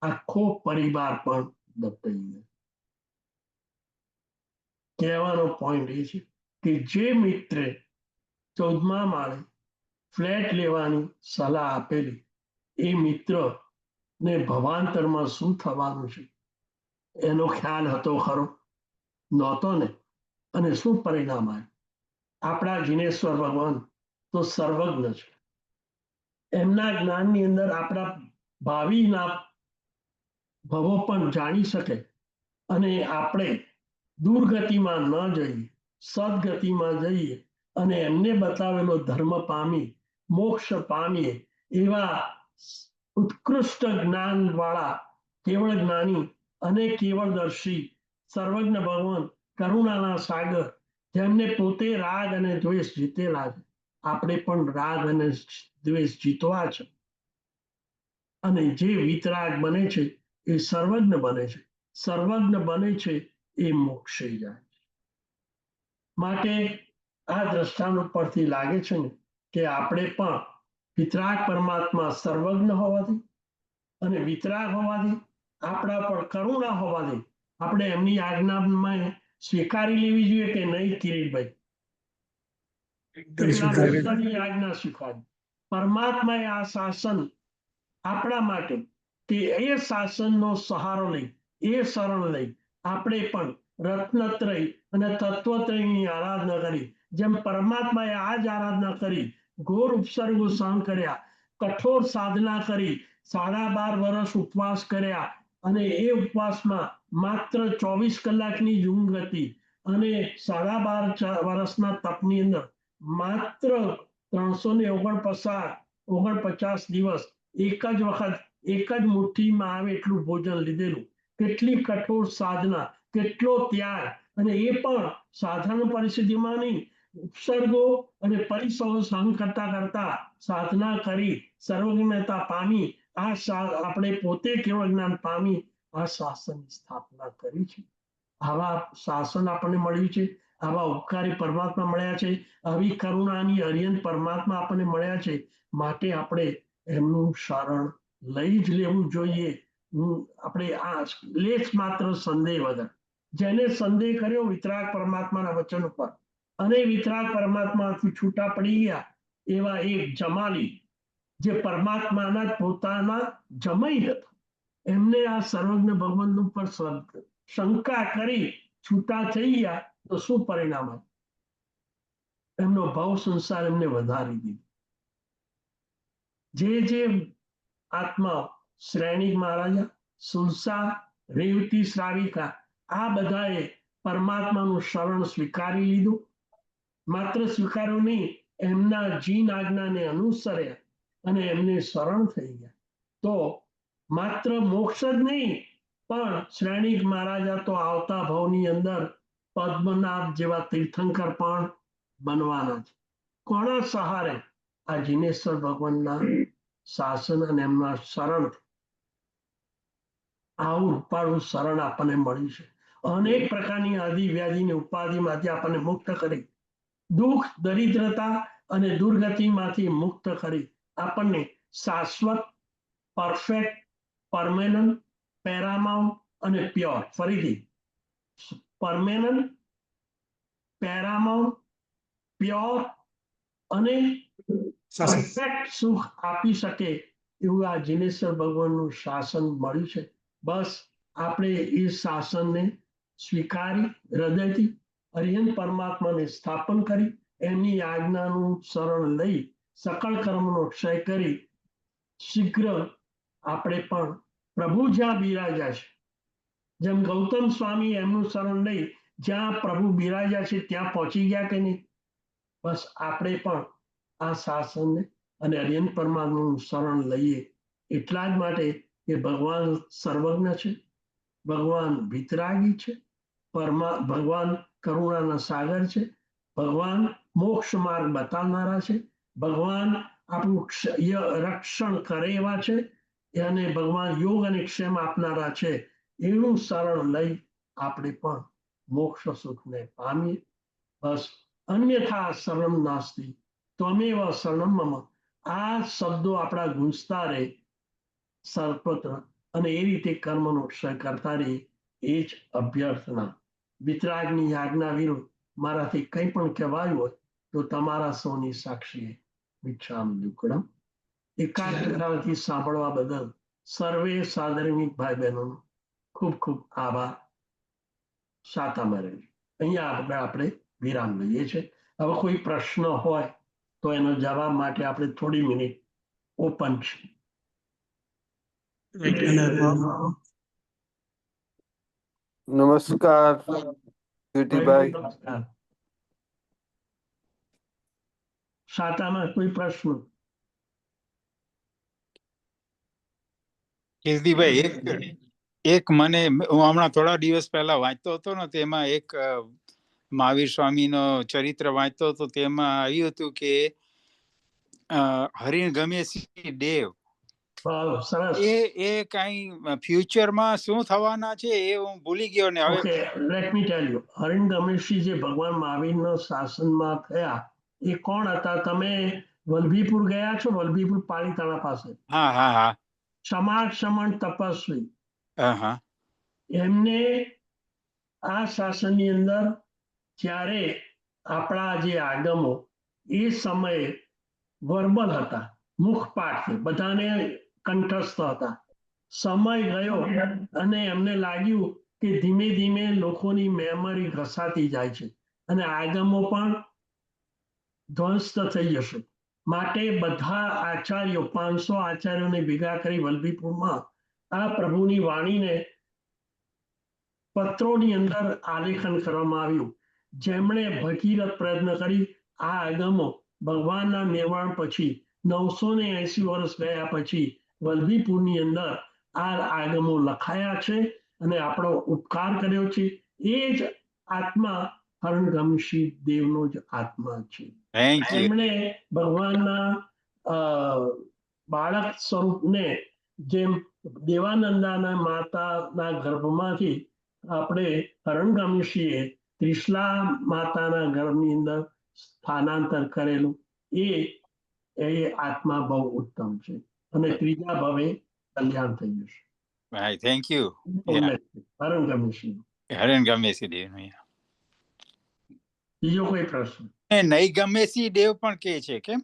આખો પરિવાર પણ દબાઈ ગયો. કહેવાનો પોઈન્ટ એ છે કે જે મિત્રે 14મા માળે ફ્લેટ લેવાની સલાહ આપેલી, એ મિત્ર ને ભવાંતરમાં શું થવાનું છે એનો ખ્યાલ હતો ખરો? નહોતો ને. અને શું પરિણામ આવ્યું? આપણા જીનેશ્વર ભગવાન તો સર્વજ્ઞ છે. એમના જ્ઞાનની અંદર આપણા ભાવિના ભવો પણ જાણી શકે અને આપણે દુર્ગતિમાં ન જઈએ, સદગતિમાં જઈએ અને એમને બતાવેલો ધર્મ પામી મોક્ષ પામીએ એવા ઉત્કૃષ્ટ જ્ઞાન વાળા કેવળ જ્ઞાની અને કેવળદર્શી સર્વજ્ઞ ભગવાન, કરુણાના સાગર, જેમને પોતે રાગ અને દ્વેષ જીતેલા છે. આપણે પણ રાગ અને દ્વેષ જીતવા છે. અને જે વિતરાગ બને છે એ સર્વજ્ઞ બને છે. સર્વજ્ઞ બને છે એ મોક્ષે જાય છે. માટે આ દ્રષ્ટાંત પરથી લાગે છે ને કે આપણે પણ વિતરાગ પરમાત્મા સર્વજ્ઞ હોવાથી અને વિતરાગ હોવાથી, આપણા પર કરુણા હોવાથી આપણે એમની આજ્ઞામાં સ્વીકારી લેવી જોઈએ કે નહીં, કિરીટભાઈ? એકદમ સ્વીકાર્ય. આજ્ઞા સ્વીકારી. પરમાત્માએ આ શાસન આપણા માટે કે એ શાસનનો સહારો લઈ, એ શરણ લઈ આપણે પણ રત્નત્રય અને તત્વત્રયની આરાધના કરી. જેમ પરમાત્માએ આ જ આરાધના કરી, ઘોર ઉપસર્ગો સહન કર્યા, કઠોર સાધના કરી, 12.5 વર્ષ ઉપવાસ કર્યા અને એ ઉપવાસમાં માત્ર 24 કલાકની જ ઊંઘ હતી અને 12.5 વર્ષના તપની અંદર માત્ર 349 દિવસ એક જ વખત એક જ મુઠ્ઠીમાં આવે એટલું ભોજન લીધેલું. કેટલી કઠોર સાધના, કેટલો ત્યાગ, અને એ પણ સાધારણ પરિસ્થિતિમાં નહીં, ઉપસર્ગો અને પરિસરો સહન કરતા કરતા સાધના કરી સર્વજ્ઞતા પામી. આપણે પોતે કેવળ જ્ઞાન પામી આ શાસનની સ્થાપના કરી છે. આવા શાસન આપણને મળ્યું છે, આવા ઉપકારી પરમાત્મા મળ્યા છે, આવી કરુણાની અરિયંત પરમાત્મા આપણને મળ્યા છે. માટે આપણે એમનું શરણ લઈ જ લેવું જોઈએ. આપણે આ લેખ માત્ર સંદેહ વગર, જેને સંદેહ કર્યો વિતરાગ પરમાત્માના વચન ઉપર અને વિતરાગ પરમાત્માથી છૂટા પડી ગયા, એવા એક જમાલી જે પરમાત્માના જ પોતાના જમઈ હતા, એમને આ સર્વજ્ઞ ભગવાન ઉપર શંકા કરી છૂટા થઈ ગયા તો શું પરિણામ આવ્યું? એમનો ભાવ સંસાર એમને વધારી દીધો. જે આત્માઓ, શ્રેણિક મહારાજા, સુલસા, રેવતી શ્રાવિકા, આ બધાએ પરમાત્માનું શરણ સ્વીકારી લીધું. માત્ર સ્વીકાર્યું નહીં, એમના જીન આજ્ઞાને અનુસર્યા અને એમને શરણ થઈ ગયા. તો માત્ર મોક્ષ જ નહીં, પણ શ્રેણિક મહારાજા તો આવતા ભાવની અંદર પદ્મનાભ જેવા તીર્થંકર પણ બનવાના છે. કોના સહારે? આ જીનેશ્વર ભગવાનના શાસન અને એમના શરણ. આવું રૂપાળું શરણ આપણને મળ્યું છે. અનેક પ્રકારની આદિ વ્યાધિની ઉપાધિમાંથી આપણને મુક્ત કરી, દુઃખ, દરિદ્રતા અને દુર્ગતિમાંથી મુક્ત કરી આપણને શાશ્વત, પરફેક્ટ, પરમેનન્ટ, પેરામાઉન્ટ અને પ્યોર, ફરીથી પરમેનન્ટ, પેરામાઉન્ટ, પ્યોર અને શાસન. પરફેક્ટ સુખ આપી શકે એવું આ જિનેશ્વર ભગવાનનું શાસન મળ્યું છે. બસ આપણે એ શાસનને સ્વીકારી હૃદયથી હરિહન પરમાત્માને સ્થાપન કરી એમની આજ્ઞાનું શરણ લઈ સકળ કર્મનો ક્ષય કરી શીઘ્ર આપણે પણ પ્રભુ જ્યાં બિરાજ્યા છે, જેમ ગૌતમ સ્વામી એમનું શરણ લઈ જ્યાં પ્રભુ બિરાજ્યા છે ત્યાં પહોંચી ગયા કે નહીં, બસ આપણે પણ આ શાસનને અને હરિહન પરમાત્માનું શરણ લઈએ. એટલા જ માટે કે ભગવાન સર્વજ્ઞ છે, ભગવાન વિતરાગી છે, ભગવાન કરુણાના સાગર છે, ભગવાન મોક્ષ માર્ગ બતાવનારા છે, ભગવાન આપણું રક્ષણ કરે એવા છે અને ભગવાન યોગ અને ક્ષેમ આપનારા છે. એનું શરણ લઈ આપણે પણ મોક્ષ સુખને પામીએ. બસ અન્યથા શરણમ નાસ્તિ ત્વમેવ શરણમ મમ. આ શબ્દો આપણા ગુંજતા રહે સર્વત્ર અને એ રીતે કર્મનો ક્ષય કરતા રહે એ જ અભ્યર્થના. વિતરાગની આજ્ઞા વિરુદ્ધ મારાથી કંઈ પણ કહેવાયું હોય તો તમારા સૌની સાક્ષીએ વિક્ષામ દુક્કડમ. એકાગ્રતાથી સાંભળવા બદલ સર્વે સાદરણી ભાઈ બહેનોનો ખૂબ ખૂબ આભાર. સાતામાં રહેજો. અહીંયા આપણે વિરામ લઈએ છીએ. હવે કોઈ પ્રશ્ન હોય તો એનો જવાબ માટે આપણે થોડી મિનિટ ઓપન છે. નમસ્કાર કીર્તિભાઈ. સાતામાં કોઈ પ્રશ્ન? કીર્તિભાઈ, એક મને હું હમણાં થોડા દિવસ પહેલા વાંચતો હતો ને, તેમાં એક મહાવીર સ્વામીનો ચરિત્ર વાંચતો હતો. તેમાં આવ્યું હતું કે હરિણ ગમે સિંહ દેવ એ કઈ ફ્યુચરમાં શું થવાના છે એ હું ભૂલી ગયો ને હવે. Let me tell you. હરિણ ગમેશજી જે ભગવાન મહાવીરના શાસનમાં થયા એ કોણ હતા? તમે વલભીપુર ગયા છો? વલભીપુર પાલીતાણા પાસે. હા હા હા. ક્ષમણ તપસ્વી. હા. એમને આ શાસનની અંદર જ્યારે આપણા જે આગમો એ સમયે વર્બલ હતા, મુખપાઠ બધાને કંઠસ્થ હતા. સમય ગયો અને એમને લાગ્યું કે ધીમે ધીમે લોકોની મેમરી ઘસાતી જાય છે અને આગમો પણ ધ્વંસ્ત થઈ જશે. માટે બધા આચાર્યો 500 આચાર્યોને ભેગા કરી વલભીપુરમાં આ પ્રભુની વાણીને પત્રોની અંદર આલેખન કરવામાં આવ્યું. જેમણે ભગીરથ પ્રયત્ન કરી આ આગમો ભગવાનના નિર્વાણ પછી 980 વર્ષ ગયા પછી વલભીપુરની અંદર આ આગમો લખાયા છે અને આપણો ઉપકાર કર્યો છે. એ જ આત્મા હરણગમશી દેવનો જ આત્મા છે. એમણે ભગવાનના બાળક સ્વરૂપને જેમ દેવાનંદાના માતાના ગર્ભમાંથી આપણે હરણગમશીએ ત્રિશલા માતાના ગર્ભની અંદર સ્થાનાંતર કરેલું એ આત્મા બહુ ઉત્તમ છે અને ત્રીજા ભવે કલ્યાણ થઈ જશે. Thank you. હરણગમશી. હરણગમેશી દેવ. બીજો કોઈ પ્રશ્ન? નહીં ગમેશી દેવ પણ કે છે કેમ?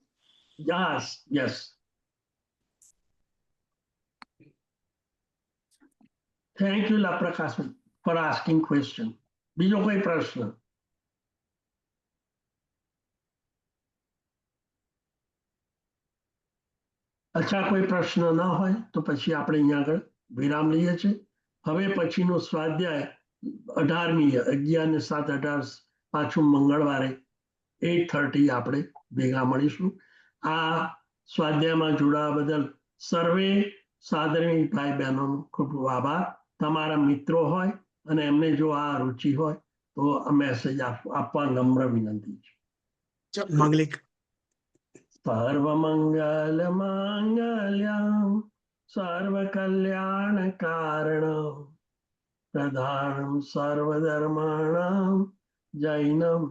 Yes yes. થેન્ક યુ લાપ્રકાશ ફોર આસ્કિંગ ક્વેશ્ચન. બીજો કોઈ પ્રશ્ન? અચ્છા, કોઈ પ્રશ્ન ના હોય તો પછી આપણે અહીંયા આગળ વિરામ લઈએ છીએ. હવે પછીનો સ્વાધ્યાય 18મી 11 ને 7 18 પાછું મંગળવારે 8:30 આપણે ભેગા મળીશું. આ સ્વાધ્યાયમાં જોડાવા બદલ સર્વે સાદરણી ભાઈ બહેનોનો ખૂબ ખૂબ આભાર. તમારા મિત્રો હોય અને એમને જો આ રુચિ હોય તો આ મેસેજ આપવા નમ્ર વિનંતી છે. માંગલિક. સર્વમંગલ માંગલ્યં સર્વ કલ્યાણ કારણં પ્રધાનમ સર્વધર્માણાં જૈનમ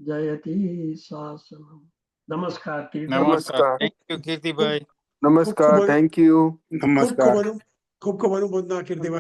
જયતિ શાસનમ. નમસ્કાર. નમસ્કાર. Thank you Kirtibhai. નમસ્કાર. Thank you. નમસ્કાર. ખૂબ ખૂબ અનુમોદના કીર્તિભાઈ.